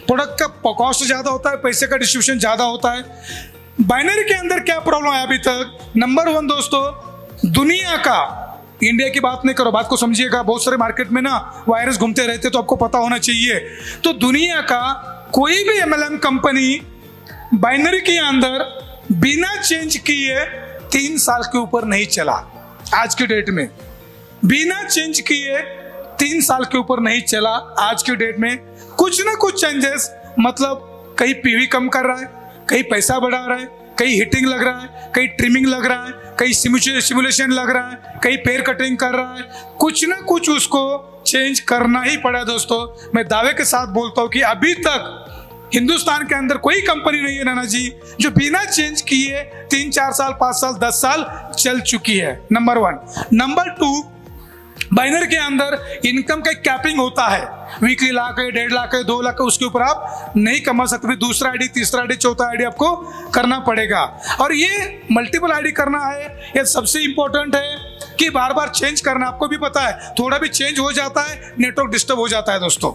प्रोडक्ट का कॉस्ट ज्यादा होता है, पैसे का डिस्ट्रीब्यूशन ज्यादा होता है। बाइनरी के अंदर क्या प्रॉब्लम है अभी तक? नंबर 1 दोस्तों, दुनिया का, इंडिया की बात नहीं करो, बात को समझिएगा, बहुत सारे मार्केट में ना वायरस घूमते रहते, तो आपको पता होना चाहिए। तो दुनिया का कोई भी MLM कंपनी बाइनरी के अंदर बिना चेंज किए 3 साल के ऊपर नहीं चला। आज की डेट में बिना चेंज किए 3 साल के ऊपर नहीं चला। आज की डेट में कुछ ना कुछ चेंजेस, मतलब कहीं PV कम कर रहा है, कहीं पैसा बढ़ा रहा है, कहीं हिटिंग लग रहा है, कहीं ट्रिमिंग लग रहा है, कहीं सिमुलेशन लग रहा है, कहीं पेयर कटिंग कर रहा है, कुछ ना कुछ उसको चेंज करना ही पड़ा। दोस्तों मैं दावे के साथ बोलता हूं कि अभी तक हिंदुस्तान के अंदर कोई कंपनी नहीं है नाना जी जो बिना चेंज किए 3, 4 साल, 5 साल, 10 साल चल चुकी है। नंबर 1। नंबर 2, बाइनरी के अंदर इनकम का कैपिंग होता है, वीकली लाख है, 1.5 लाख है, 2 लाख है, उसके ऊपर आप नहीं कमा सकते। दूसरा आईडी, तीसरा आईडी, चौथा आईडी आपको करना पड़ेगा। और ये मल्टीपल आईडी करना है, ये सबसे इंपॉर्टेंट है कि बार बार चेंज करना। आपको भी पता है, थोड़ा भी चेंज हो जाता है नेटवर्क डिस्टर्ब हो जाता है दोस्तों,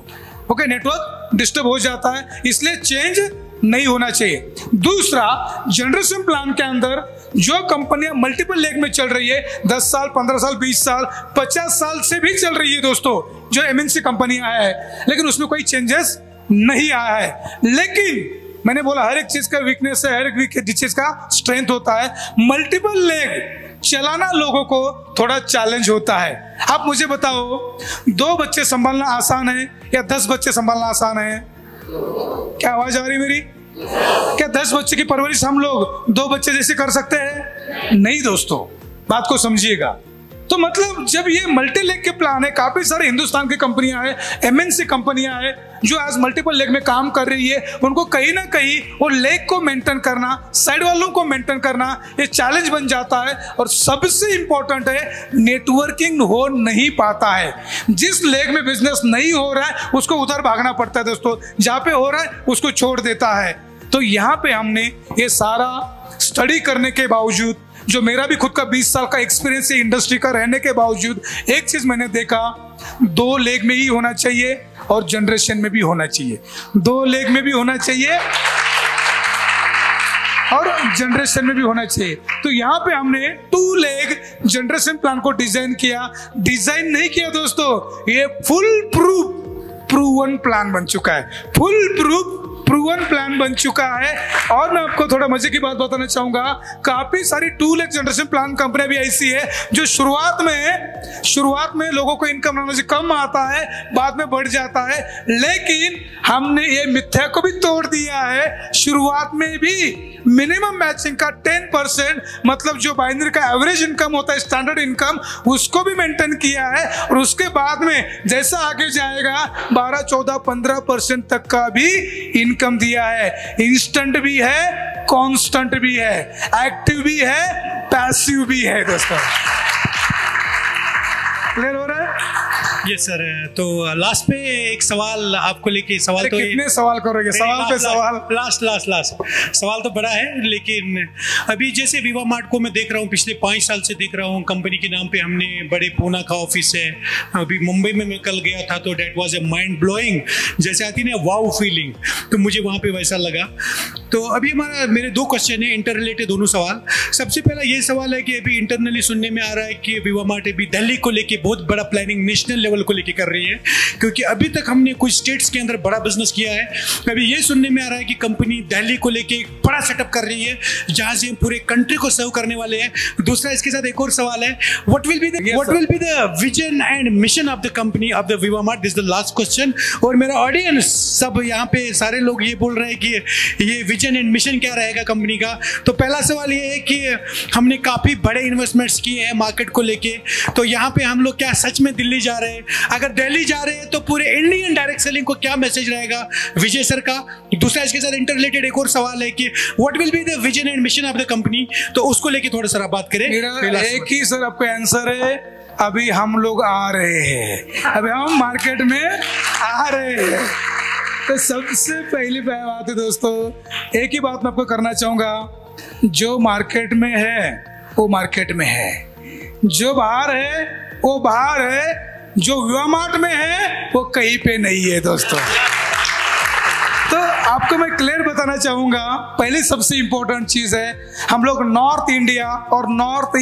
ओके? नेटवर्क डिस्टर्ब हो जाता है, इसलिए चेंज नहीं होना चाहिए। दूसरा, जनरेशन प्लान के अंदर जो कंपनियां मल्टीपल लेग में चल रही है, 10 साल, 15 साल, 20 साल, 50 साल से भी चल रही है दोस्तों, जो MNC कंपनियां है, लेकिन उसमें कोई चेंजेस नहीं आया है। लेकिन मैंने बोला हर एक चीज का वीकनेस है, हर एक चीज का स्ट्रेंथ होता है। मल्टीपल लेग चलाना लोगों को थोड़ा चैलेंज होता है। आप मुझे बताओ, 2 बच्चे संभालना आसान है या 10 बच्चे संभालना आसान है? क्या आवाज आ रही मेरी? क्या 10 बच्चे की परवरिश हम लोग 2 बच्चे जैसे कर सकते हैं? नहीं दोस्तों, बात को समझिएगा। तो मतलब जब ये मल्टी लेग के प्लान है, काफी सारे हिंदुस्तान की कंपनियां हैं, MNC कंपनियां हैं जो आज मल्टीपल लेग में काम कर रही है, उनको कहीं ना कहीं वो लेग को मेंटेन करना, साइड वालों को मेंटेन करना, ये चैलेंज बन जाता है। और सबसे इंपॉर्टेंट है, नेटवर्किंग हो नहीं पाता है। जिस लेग में बिजनेस नहीं हो रहा है उसको उधर भागना पड़ता है दोस्तों, जहां पे हो रहा है उसको छोड़ देता है। तो यहाँ पे हमने ये सारा स्टडी करने के बावजूद, जो मेरा भी खुद का 20 साल का एक्सपीरियंस है इंडस्ट्री का रहने के बावजूद, एक चीज मैंने देखा, 2 लेग में ही होना चाहिए और जनरेशन में भी होना चाहिए। 2 लेग में भी होना चाहिए और जनरेशन में भी होना चाहिए। तो यहाँ पे हमने 2 लेग जनरेशन प्लान को डिजाइन किया। डिजाइन नहीं किया दोस्तों, ये फुल प्रूवन प्लान बन चुका है, फुल प्रूवन प्लान बन चुका है। और मैं आपको थोड़ा मजे की बात बताना चाहूंगा, काफी सारी 2 लेग जनरेशन प्लान कंपनियां भी ऐसी है जो शुरुआत में लोगों को इनकम नॉलेज कम आता है, बाद में बढ़ जाता है। लेकिन हमने ये मिथ्या को भी तोड़ दिया है, शुरुआत में भी मिनिमम मैचिंग का 10%, मतलब जो बाइनरी का एवरेज इनकम होता है, स्टैंडर्ड इनकम, उसको भी मेंटेन किया है। और उसके बाद में जैसा आगे जाएगा 12, 14, 15% तक का भी इनकम दिया है। इंस्टेंट भी है, कांस्टेंट भी है, एक्टिव भी है, पैसिव भी है दोस्तों। क्लियर हो रहा है? Yes sir. तो लास्ट पे एक सवाल आपको लेके, सवाल तो कितने सवाल करोगे? सवाल पे सवाल। लास्ट सवाल तो बड़ा है, लेकिन अभी जैसे विवा मार्ट को मैं देख रहा हूँ, पिछले 5 साल से देख रहा हूँ, कंपनी के नाम पे हमने बड़े पूना का ऑफिस है। अभी मुंबई में मैं कल गया था तो date was a mind blowing, जैसे आती ना वाव फीलिंग, तो मुझे वहाँ पे वैसा लगा। तो अभी मेरे 2 क्वेश्चन है, इंटर रिलेटेड दोनों सवाल। सबसे पहला ये सवाल है कि अभी इंटरनली सुनने में आ रहा है कि विवा मार्ट अभी दिल्ली को लेके बहुत बड़ा प्लानिंग नेशनल लेवल को लेके कर रही है, क्योंकि अभी तक हमने कुछ स्टेट्स के अंदर बड़ा बिजनेस किया है। अभी ये सुनने में आ रहा है कि कंपनी दिल्ली को लेके एक बड़ा सेटअप कर रही है, जहां से हम पूरे कंट्री को सर्व करने वाले हैं। दूसरा इसके साथ एक और सवाल है, what will be the vision and mission of the company of the Viva Mart? This the last question. और मेरा ऑडियंस सब यहाँ पे सारे लोग ये बोल रहे हैं कि ये विजन एंड मिशन क्या रहेगा कंपनी का। तो पहला सवाल ये है कि हमने काफी बड़े इन्वेस्टमेंट्स किए हैं मार्केट को लेके, तो यहाँ पे हम लोग क्या सच में दिल्ली जा रहे हैं? अगर दिल्ली जा रहे हैं तो पूरे इंडियन डायरेक्ट सेलिंग को क्या मैसेज रहेगा विजय सर का? दूसरा इसके साथ इंटर रिलेटेड एक और सवाल है कि what will be the vision and mission of the company, तो उसको लेके थोड़ा सा बात करें। मेरा एक ही सर आपका आंसर है, अभी हम लोग आ रहे हैं, अभी हम मार्केट में आ रहे हैं। तो सबसे पहली बात है दोस्तों, एक ही बात मैं आपको करना चाहूंगा, जो मार्केट में है वो मार्केट में है, जो बाहर है वो बाहर है, जो विवा मार्ट में है वो कहीं पे नहीं है दोस्तों। तो आपको मैं क्लियर बताना चाहूंगा, पहले सबसे इंपॉर्टेंट चीज है, हम लोग नॉर्थ इंडिया और नॉर्थ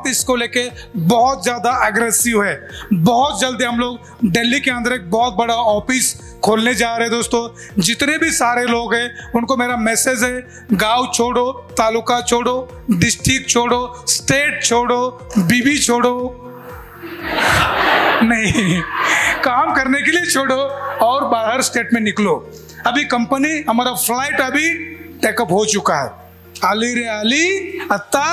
ईस्ट को लेके बहुत ज्यादा एग्रेसिव है। बहुत जल्दी हम लोग दिल्ली के अंदर एक बहुत बड़ा ऑफिस खोलने जा रहे हैं दोस्तों। जितने भी सारे लोग हैं उनको मेरा मैसेज है, गांव छोड़ो, तालुका छोड़ो, डिस्ट्रिक्ट छोड़ो, स्टेट छोड़ो, बीबी छोड़ो, नहीं, काम करने के लिए छोड़ो और बाहर स्टेट में निकलो। अभी कंपनी, हमारा फ्लाइट अभी टेकअप हो चुका है। आली रे आली, अत्ता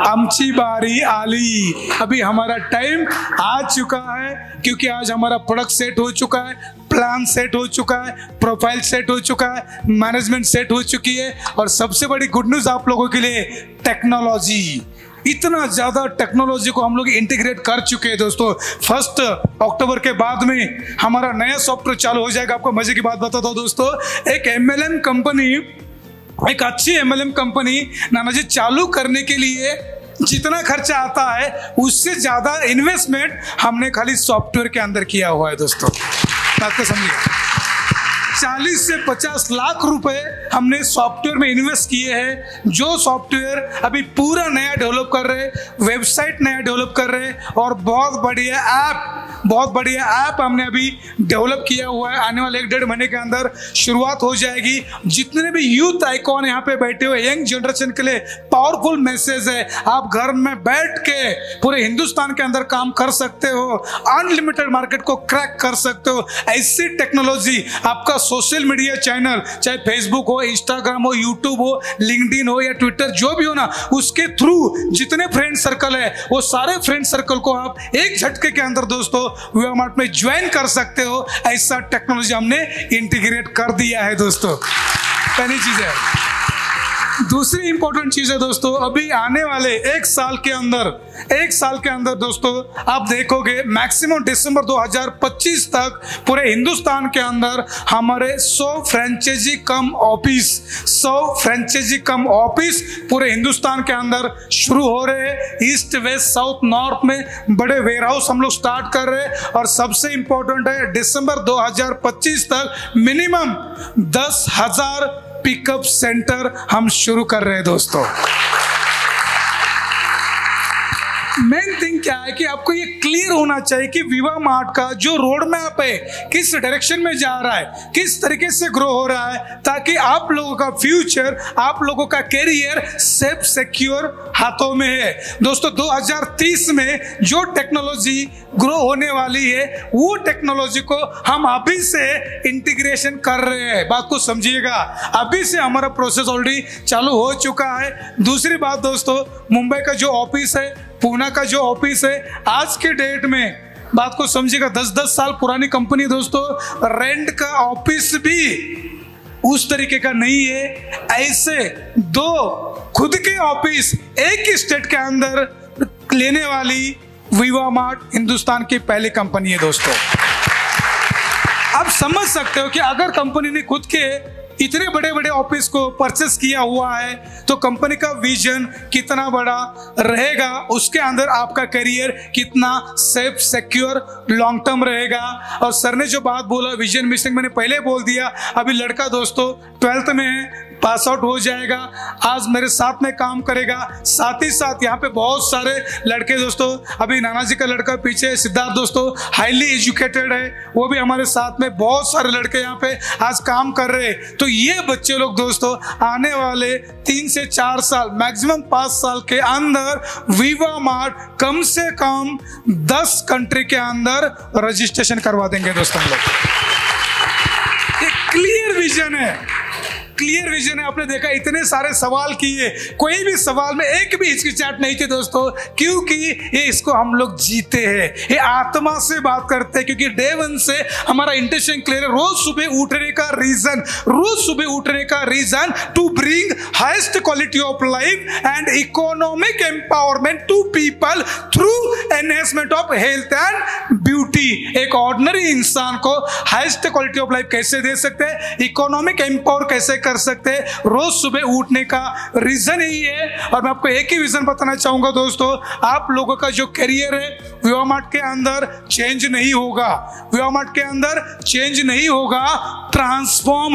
आमची बारी आली। अभी हमारा टाइम आ चुका है, क्योंकि आज हमारा प्रोडक्ट सेट हो चुका है, प्लान सेट हो चुका है, प्रोफाइल सेट हो चुका है, मैनेजमेंट सेट हो चुकी है, और सबसे बड़ी गुड न्यूज आप लोगों के लिए, टेक्नोलॉजी। इतना ज्यादा टेक्नोलॉजी को हम लोग इंटीग्रेट कर चुके हैं दोस्तों। 1 अक्टूबर के बाद में हमारा नया सॉफ्टवेयर चालू हो जाएगा। आपको मजे की बात बताता हूं दोस्तों, एक MLM कंपनी, एक अच्छी MLM कंपनी नानाजी चालू करने के लिए जितना खर्चा आता है उससे ज्यादा इन्वेस्टमेंट हमने खाली सॉफ्टवेयर के अंदर किया हुआ है दोस्तों। बात को समझिए, 40 से 50 लाख रुपए हमने सॉफ्टवेयर में इन्वेस्ट किए हैं, जो सॉफ्टवेयर अभी पूरा नया डेवलप कर रहे हैं, वेबसाइट नया डेवलप कर रहे हैं, और बहुत बढ़िया ऐप हमने अभी डेवलप किया हुआ है। आने वाले 1-1.5 महीने के अंदर शुरुआत हो जाएगी। जितने भी यूथ आइकॉन यहाँ पे बैठे हुए यंग जनरेशन के लिए पावरफुल मैसेज है, आप घर में बैठ के पूरे हिंदुस्तान के अंदर काम कर सकते हो, अनलिमिटेड मार्केट को क्रैक कर सकते हो। ऐसी टेक्नोलॉजी आपका सोशल मीडिया चैनल, चाहे फेसबुक हो, इंस्टाग्राम हो, यूट्यूब हो, लिंक्डइन हो या ट्विटर, जो भी हो ना, उसके थ्रू जितने फ्रेंड सर्कल है वो सारे फ्रेंड सर्कल को आप एक झटके के अंदर दोस्तों विवा मार्ट में ज्वाइन कर सकते हो। ऐसा टेक्नोलॉजी हमने इंटीग्रेट कर दिया है दोस्तों। पहली चीज है। दूसरी इंपॉर्टेंट चीज है दोस्तों, अभी आने वाले 1 साल के अंदर दोस्तों आप देखोगे मैक्सिमम दिसंबर 2025 तक पूरे हिंदुस्तान के अंदर हमारे 100 फ्रेंचाइजी कम ऑफिस पूरे हिंदुस्तान के अंदर शुरू हो रहे हैं। ईस्ट, वेस्ट, साउथ, नॉर्थ में बड़े वेयर हाउस हम लोग स्टार्ट कर रहे हैं। और सबसे इंपॉर्टेंट है, दिसंबर 2025 तक मिनिमम 10,000 पिकअप सेंटर हम शुरू कर रहे हैं दोस्तों। मेन थिंग क्या है कि आपको ये क्लियर होना चाहिए कि विवा मार्ट का जो रोड मैप है किस डायरेक्शन में जा रहा है, किस तरीके से ग्रो हो रहा है, ताकि आप लोगों का फ्यूचर, आप लोगों का कैरियर सेफ सिक्योर हाथों में है दोस्तों। 2030 में जो टेक्नोलॉजी ग्रो होने वाली है वो टेक्नोलॉजी को हम अभी से इंटीग्रेशन कर रहे हैं। बात को समझिएगा, अभी से हमारा प्रोसेस ऑलरेडी चालू हो चुका है। दूसरी बात दोस्तों, मुंबई का जो ऑफिस है, पूना का जो ऑफिस है, आज के डेट में बात को समझिएगा, 10-10 साल पुरानी कंपनी दोस्तों, रेंट का ऑफिस भी उस तरीके का नहीं है। ऐसे 2 खुद के ऑफिस एक ही स्टेट के अंदर लेने वाली विवा मार्ट हिंदुस्तान की पहली कंपनी है दोस्तों। आप समझ सकते हो कि अगर कंपनी ने खुद के इतने बड़े बड़े ऑफिस को परचेस किया हुआ है तो कंपनी का विजन कितना बड़ा रहेगा, उसके अंदर आपका करियर कितना सेफ सिक्योर लॉन्ग टर्म रहेगा। और सर ने जो बात बोला विजन मिशन, मैंने पहले बोल दिया, अभी लड़का दोस्तों 12th में है, पास आउट हो जाएगा, आज मेरे साथ में काम करेगा। साथ ही साथ यहाँ पे बहुत सारे लड़के दोस्तों, अभी नाना जी का लड़का पीछे सिद्धार्थ दोस्तों हाईली एजुकेटेड है, वो भी हमारे साथ में, बहुत सारे लड़के यहाँ पे आज काम कर रहे हैं। तो ये बच्चे लोग दोस्तों आने वाले 3 से 4 साल मैक्सिमम 5 साल के अंदर विवा मार्ट कम से कम 10 कंट्री के अंदर रजिस्ट्रेशन करवा देंगे दोस्तों हम लोग। क्लियर विजन है, क्लियर विजन है। आपने देखा इतने सारे सवाल किए, कोई भी सवाल में एक भी हिचकिचाहट नहीं थी दोस्तों, क्योंकि ये इसको हम लोग जीते हैं, ये आत्मा से बात करते हैं। क्योंकि डे 1 से हमारा इंटेंशन क्लियर है, रोज सुबह उठने का reason to bring highest quality of life and economic empowerment to people through enhancement of health and beauty. एक ऑर्डिनरी इंसान को हाईएस्ट क्वालिटी ऑफ लाइफ कैसे दे सकते हैं, इकोनॉमिक एम्पावर कैसे कर सकते हैं, रोज सुबह उठने का रीजन यही है। और मैं आपको एक ही विजन बताना चाहूंगा दोस्तों, आप लोगों का जो करियर है विवा मार्ट के अंदर चेंज नहीं होगा, विवा मार्ट के अंदर चेंज नहीं होगा, ट्रांसफॉर्म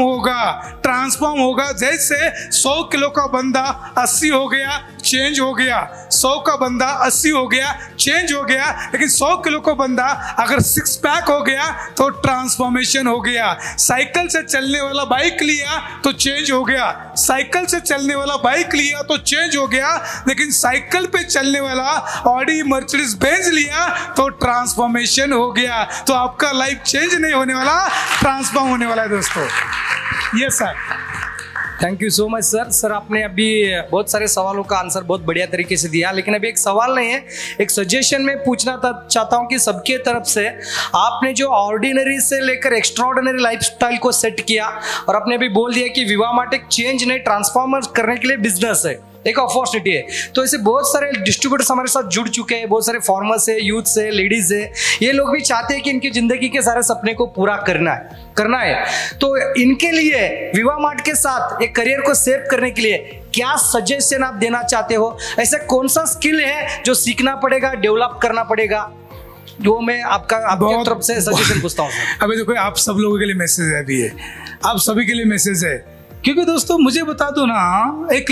होगा। जैसे 100 किलो का बंदा 80 हो गया, चेंज हो गया, 100 का बंदा 80 हो गया, चेंज हो गया, लेकिन 100 किलो का बंदा अगर 6 पैक हो गया तो ट्रांसफॉर्मेशन हो गया। साइकिल से चलने वाला बाइक लिया तो चेंज हो गया, साइकिल से चलने वाला बाइक लिया तो चेंज हो गया, लेकिन साइकिल पे चलने वाला ऑडी मर्सिडीज बेंज लिया तो ट्रांसफॉर्मेशन हो गया। तो आपका लाइफ चेंज नहीं होने वाला, ट्रांसफॉर्म होने वाला है दोस्तों। Yes sir, thank you so much sir. Sir आपने अभी बहुत सारे सवालों का आंसर बहुत बढ़िया तरीके से दिया, लेकिन अभी एक सवाल नहीं है, एक सजेशन में पूछना चाहता हूं कि सबके तरफ से आपने जो ऑर्डिनरी से लेकर एक्स्ट्राऑर्डिनरी लाइफस्टाइल को सेट किया, और आपने अभी बोल दिया कि विवा मार्ट एक चेंज नहीं ट्रांसफॉर्मर करने के लिए बिजनेस है, एक अपॉर्चुनिटी है। तो ऐसे बहुत सारे डिस्ट्रीब्यूटर्स हमारे साथ जुड़ चुके हैं, बहुत सारे फार्मर्स है, यूथ है, लेडीज है, ये लोग भी चाहते हैं कि इनकी जिंदगी के सारे सपने को पूरा करना है। तो इनके लिए विवा मार्ट के साथ एक करियर को सेव करने के लिए क्या सजेशन आप देना चाहते हो? ऐसा कौन सा स्किल है जो सीखना पड़ेगा, डेवलप करना पड़ेगा, जो मैं आपकी तरफ से सजेशन पूछता हूँ। अभी देखो आप सब लोगों के लिए मैसेज है, अभी है आप सभी के लिए मैसेज है, क्योंकि दोस्तों मुझे बता दो ना, एक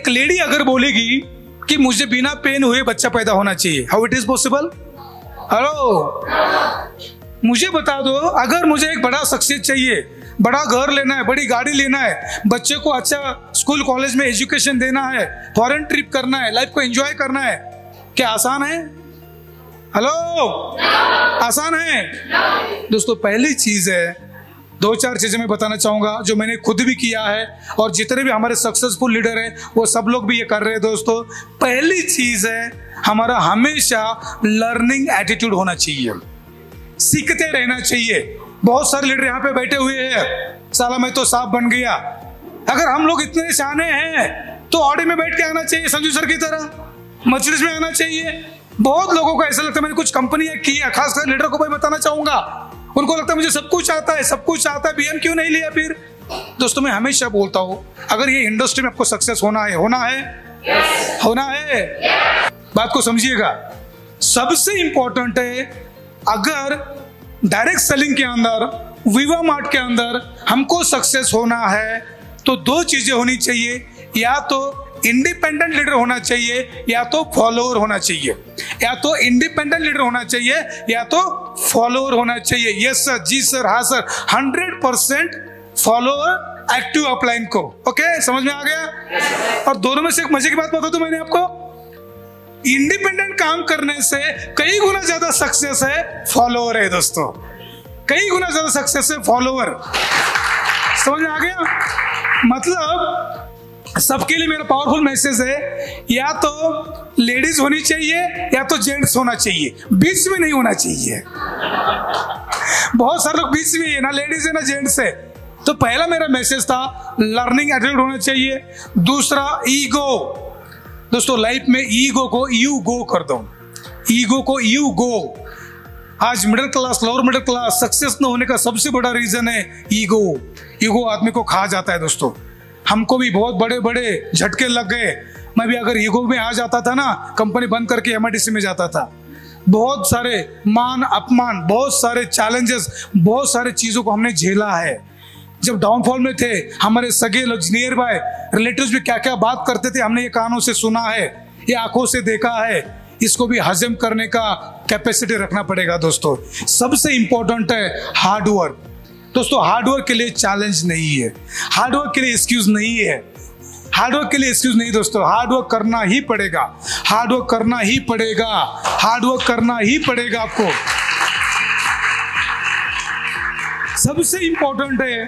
लेडी अगर बोलेगी कि मुझे बिना पेन हुए बच्चा पैदा होना चाहिए, how it is possible? Hello, मुझे बता दो, अगर मुझे एक बड़ा सक्सेस चाहिए, बड़ा घर लेना है, बड़ी गाड़ी लेना है, बच्चे को अच्छा स्कूल कॉलेज में एजुकेशन देना है, फॉरेन ट्रिप करना है, लाइफ को एंजॉय करना है, क्या आसान है? हेलो, आसान है? दोस्तों पहली चीज है, 2-4 चीजें मैं बताना चाहूंगा जो मैंने खुद भी किया है और जितने भी हमारे सक्सेसफुल लीडर हैं वो सब लोग भी ये कर रहे हैं दोस्तों। पहली चीज है, हमारा हमेशा लर्निंग एटीट्यूड होना चाहिए, सीखते रहना चाहिए। बहुत सारे लीडर यहाँ पे बैठे हुए हैं, साला मैं तो साफ बन गया। अगर हम लोग इतने शाने हैं तो ऑडी में बैठ के आना चाहिए, संजू सर की तरह मर्सिडीज में आना चाहिए। बहुत लोगों को ऐसा लगता है, मैंने कुछ कंपनियां की है, खासकर लीडर को मैं बताना चाहूंगा, उनको लगता है मुझे सब कुछ आता है, बीएम क्यों नहीं लिया फिर? दोस्तों मैं हमेशा बोलता हूं, अगर ये इंडस्ट्री में आपको सक्सेस होना है, बात को समझिएगा। सबसे इंपॉर्टेंट है, अगर डायरेक्ट सेलिंग के अंदर, विवा मार्ट के अंदर हमको सक्सेस होना है तो 2 चीजें होनी चाहिए, या तो इंडिपेंडेंट लीडर होना चाहिए या तो फॉलोअर होना चाहिए, या तो इंडिपेंडेंट लीडर होना चाहिए या तो फॉलोअर होना चाहिए। यस सर, जी सर, हाँ सर, 100% फॉलोअर एक्टिव अपलाइन को। ओके, समझ में आ गया? और दोनों में से एक मजे की बात बता दूं मैंने आपको, इंडिपेंडेंट काम करने से कई गुना ज्यादा सक्सेस है फॉलोअर है दोस्तों, कई गुना ज्यादा सक्सेस है फॉलोअर। समझ में आ गया? मतलब सबके लिए मेरा पावरफुल मैसेज है, या तो लेडीज होनी चाहिए या तो जेंट्स होना चाहिए, बीच में नहीं होना चाहिए। बहुत सारे लोग बीच में है, ना लेडीज है ना जेंट्स है। तो पहला मेरा मैसेज था लर्निंग एटीट्यूड होना चाहिए। दूसरा ईगो, दोस्तों लाइफ में ईगो को यू गो कर दो, ईगो को यू गो। आज middle class, lower middle class success न होने का सबसे बड़ा रीजन है ईगो। ईगो आदमी को खा जाता है दोस्तों। हमको भी बहुत बड़े बड़े झटके लग गए। मैं भी अगर ईगो में आ जाता था ना, कंपनी बंद करके एमआईडीसी में जाता था। बहुत सारे मान अपमान, बहुत सारे चैलेंजेस, बहुत सारे चीजों को हमने झेला है। जब डाउनफॉल में थे, हमारे सगे लोग, नियर बाय रिलेटिव्स भी क्या क्या बात करते थे, हमने ये कानों से सुना है, ये आंखों से देखा है। इसको भी हजम करने का कैपेसिटी रखना पड़ेगा दोस्तों। सबसे इंपॉर्टेंट है हार्ड वर्क। दोस्तों हार्डवर्क के लिए चैलेंज नहीं है, हार्डवर्क के लिए एक्सक्यूज नहीं है, हार्डवर्क के लिए एक्सक्यूज नहीं दोस्तों। हार्डवर्क करना ही पड़ेगा, हार्डवर्क करना ही पड़ेगा, हार्डवर्क करना ही पड़ेगा आपको। सबसे इंपॉर्टेंट है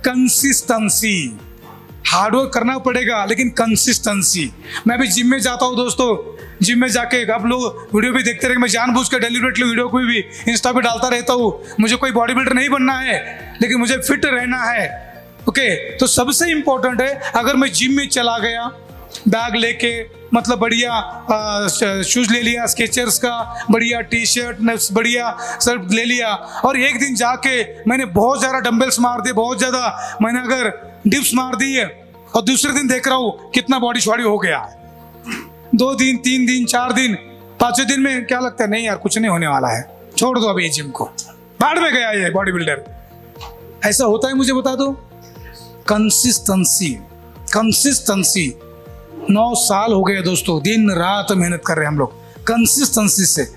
कंसिस्टेंसी। हार्डवर्क करना पड़ेगा लेकिन कंसिस्टेंसी। मैं भी जिम में जाता हूँ दोस्तों, जिम में जाके आप लोग वीडियो भी देखते रहे, मैं जानबूझ कर डेलिबरेटली वीडियो कोई भी इंस्टा पे डालता रहता हूँ। मुझे कोई बॉडी बिल्डर नहीं बनना है, लेकिन मुझे फिट रहना है। ओके, तो सबसे इंपॉर्टेंट है, अगर मैं जिम में चला गया बैग लेके, मतलब बढ़िया शूज ले लिया स्केचर्स का, बढ़िया टी शर्ट, बढ़िया शर्ट ले लिया, और एक दिन जाके मैंने बहुत ज़्यादा डंबल्स मार दिए, बहुत ज़्यादा मैंने अगर डिप्स मार दी है, और दूसरे दिन देख रहा हूँ कितना बॉडी शॉडी हो गया। 2 दिन, 3 दिन, 4 दिन, 5वें दिन में क्या लगता है, नहीं यार कुछ नहीं होने वाला है, छोड़ दो अभी जिम को, बाढ़ में गया ये बॉडी बिल्डर। ऐसा होता है, मुझे बता दो। Consistency, consistency. 9 साल हो गए दोस्तों, दिन रात मेहनत कर रहे हैं हम लोग कंसिस्टेंसी से,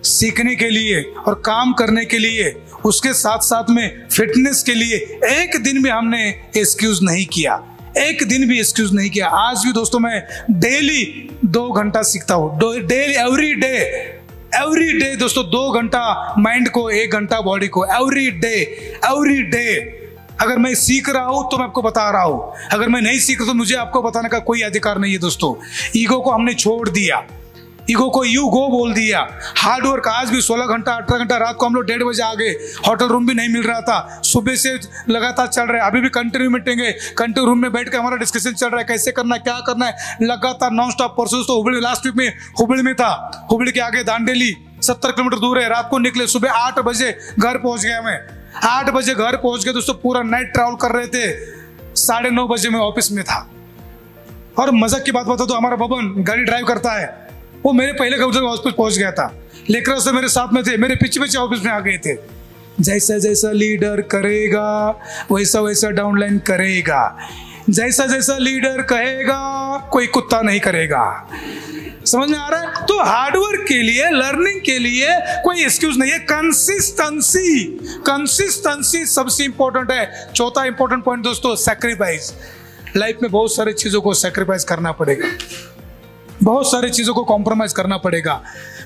सीखने के लिए और काम करने के लिए, उसके साथ साथ में फिटनेस के लिए। एक दिन भी हमने एक्सक्यूज नहीं किया, एक दिन भी एक्सक्यूज नहीं किया। आज भी दोस्तों मैं डेली 2 घंटा सीखता हूँ, डेली, एवरी डे दोस्तों 2 घंटा माइंड को, 1 घंटा बॉडी को, एवरी डे। अगर मैं सीख रहा हूं तो मैं आपको बता रहा हूं, अगर मैं नहीं सीख रहा तो मुझे आपको बताने का कोई अधिकार नहीं है दोस्तों। ईगो को हमने छोड़ दिया, ईगो को यू गो बोल दिया। हार्ड वर्क आज भी 16 घंटा, 18 घंटा, रात को हम लोग 1:30 बजे आ गए, होटल रूम भी नहीं मिल रहा था, सुबह से लगातार चल रहा है, अभी भी कंटिन्यू मीटिंग है, कंटिन्यू रूम में बैठ के हमारा डिस्कशन चल रहा है, कैसे करना है, क्या करना है, लगातार नॉन स्टॉप। परसों तो हुबली, लास्ट वीक में हुबली में था, हुबली के आगे दांडेली 70 किलोमीटर दूर है। रात को निकले, सुबह 8 बजे घर पहुंच गया मैं, 8 बजे घर पहुंच गए दोस्तों, पूरा नाइट ट्रैवल कर रहे थे, 9:30 बजे मैं ऑफिस में था। और मजाक की बात बता दो, हमारा बबन गाड़ी ड्राइव करता है, वो मेरे पहले कब ऑफिस पहुंच गया था, लेकर से मेरे साथ में थे, मेरे पीछे पीछे ऑफिस में आ गए थे। जैसा जैसा लीडर करेगा वैसा वैसा डाउनलाइन करेगा, जैसा जैसा लीडर कहेगा कोई कुत्ता नहीं करेगा। समझ में आ रहा है? तो हार्डवर्क के लिए, लर्निंग के लिए कोई एक्सक्यूज नहीं है। कंसिस्टेंसी, कंसिस्टेंसी सबसे इंपॉर्टेंट है। चौथा इंपॉर्टेंट पॉइंट दोस्तों, सैक्रिफाइस। लाइफ में बहुत सारी चीजों को सैक्रिफाइस करना पड़ेगा, बहुत सारी चीजों को कॉम्प्रोमाइज करना पड़ेगा,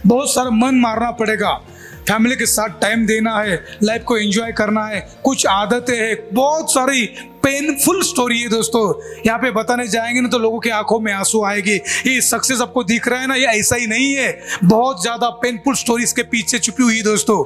बहुत सारा मन मारना पड़ेगा, फैमिली के साथ टाइम देना है, लाइफ को एंजॉय करना है, कुछ आदतें हैं, बहुत सारी पेनफुल स्टोरी है दोस्तों। यहाँ पे बताने जाएंगे ना तो लोगों की आंखों में आंसू आएगी। ये सक्सेस आपको दिख रहा है ना, ये ऐसा ही नहीं है, बहुत ज्यादा पेनफुल स्टोरी इसके पीछे छुपी हुई है दोस्तों।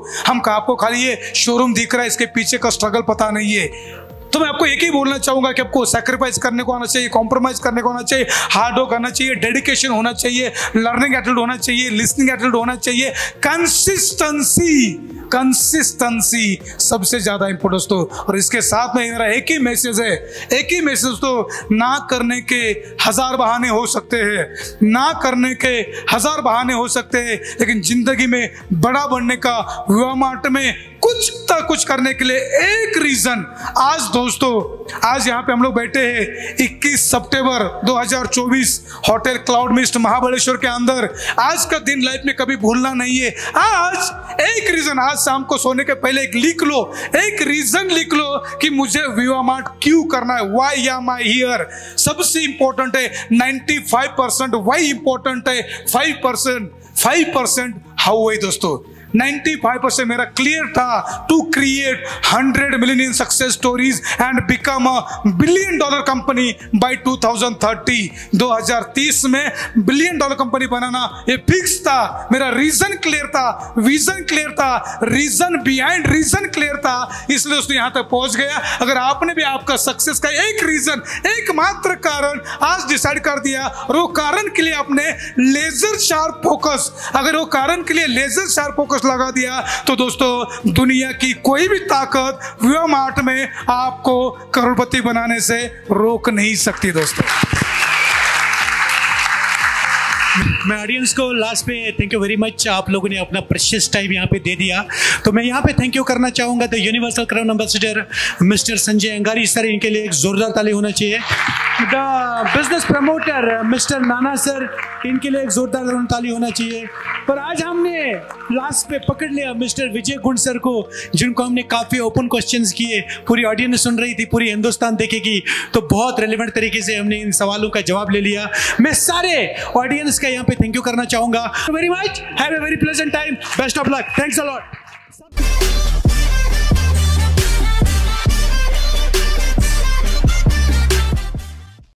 आपको खाली ये शोरूम दिख रहा है, इसके पीछे का स्ट्रगल पता नहीं है। तो मैं आपको एक ही बोलना चाहूंगा कि आपको सैक्रिफाइस करने को आना चाहिए, कॉम्प्रोमाइज करने को आना चाहिए, हार्ड वर्क करना चाहिए, डेडिकेशन होना चाहिए, लर्निंग एटीट्यूड होना चाहिए, लिसनिंग एटीट्यूड होना चाहिए, कंसिस्टेंसी, कंसिस्टेंसी सबसे ज्यादा इंपॉर्टेंट दोस्तों। और इसके साथ में मेरा एक ही मैसेज है, एक ही मैसेज दोस्तों, ना करने के 1000 बहाने हो सकते हैं, ना करने के 1000 बहाने हो सकते हैं, लेकिन जिंदगी में बड़ा बनने का, विवामार्ट में कुछ करने के लिए एक रीजन। आज दोस्तों, आज यहाँ पे हम लोग बैठे हैं 21 सितंबर 2024 होटल क्लाउड मिस्ट महाबलेश्वर के अंदर। आज का दिन लाइफ में कभी भूलना नहीं है। आज एक रीजन, आज शाम को सोने के पहले एक लिख लो, एक रीजन लिख लो कि मुझे विवामार्ट क्यों करना है, व्हाई एम आई हियर। सबसे इंपॉर्टेंट है 95% व्हाई इंपॉर्टेंट है, 5% हाउ है दोस्तों। 95% मेरा क्लियर था to create 100 million success stories and become a $1 billion company by 2030 में $1 बिलियन कंपनी बनाना ये फिक्स था। मेरा रीजन क्लियर था, विजन क्लियर था, रीजन बिहाइंड रीजन क्लियर था, इसलिए उसने यहां तक पहुंच गया। अगर आपने भी आपका सक्सेस का एक रीजन, एकमात्र कारण आज डिसाइड कर दिया और वो कारण के लिए आपने लेजर शार्प फोकस, अगर वो कारण के लिए लेजर शार्प फोकस लगा दिया तो दोस्तों दुनिया की कोई भी ताकत विवा मार्ट में आपको करोड़पति बनाने से रोक नहीं सकती दोस्तों। मैं ऑडियंस को लास्ट पे थैंक यू वेरी मच, आप लोगों ने अपना प्रेशियस टाइम यहाँ पे दे दिया, तो मैं यहाँ पे थैंक यू करना चाहूँगा the universal crown ambassador mister Sanjay angari sir, इनके लिए एक जोरदार ताली होना चाहिए। The business promoter mister Nana sir, इनके लिए एक जोरदार ताली होना चाहिए। पर आज हमने लास्ट पे पकड़ लिया मिस्टर विजय गुण सर को, जिनको हमने काफ़ी ओपन क्वेश्चंस किए, पूरी ऑडियंस सुन रही थी, पूरी हिंदुस्तान देखेगी, तो बहुत रेलिवेंट तरीके से हमने इन सवालों का जवाब ले लिया। मैं सारे ऑडियंस का यहाँ पे थैंक यू करना चाहूँगा। Very much, have a very pleasant time, best of luck, thanks a lot.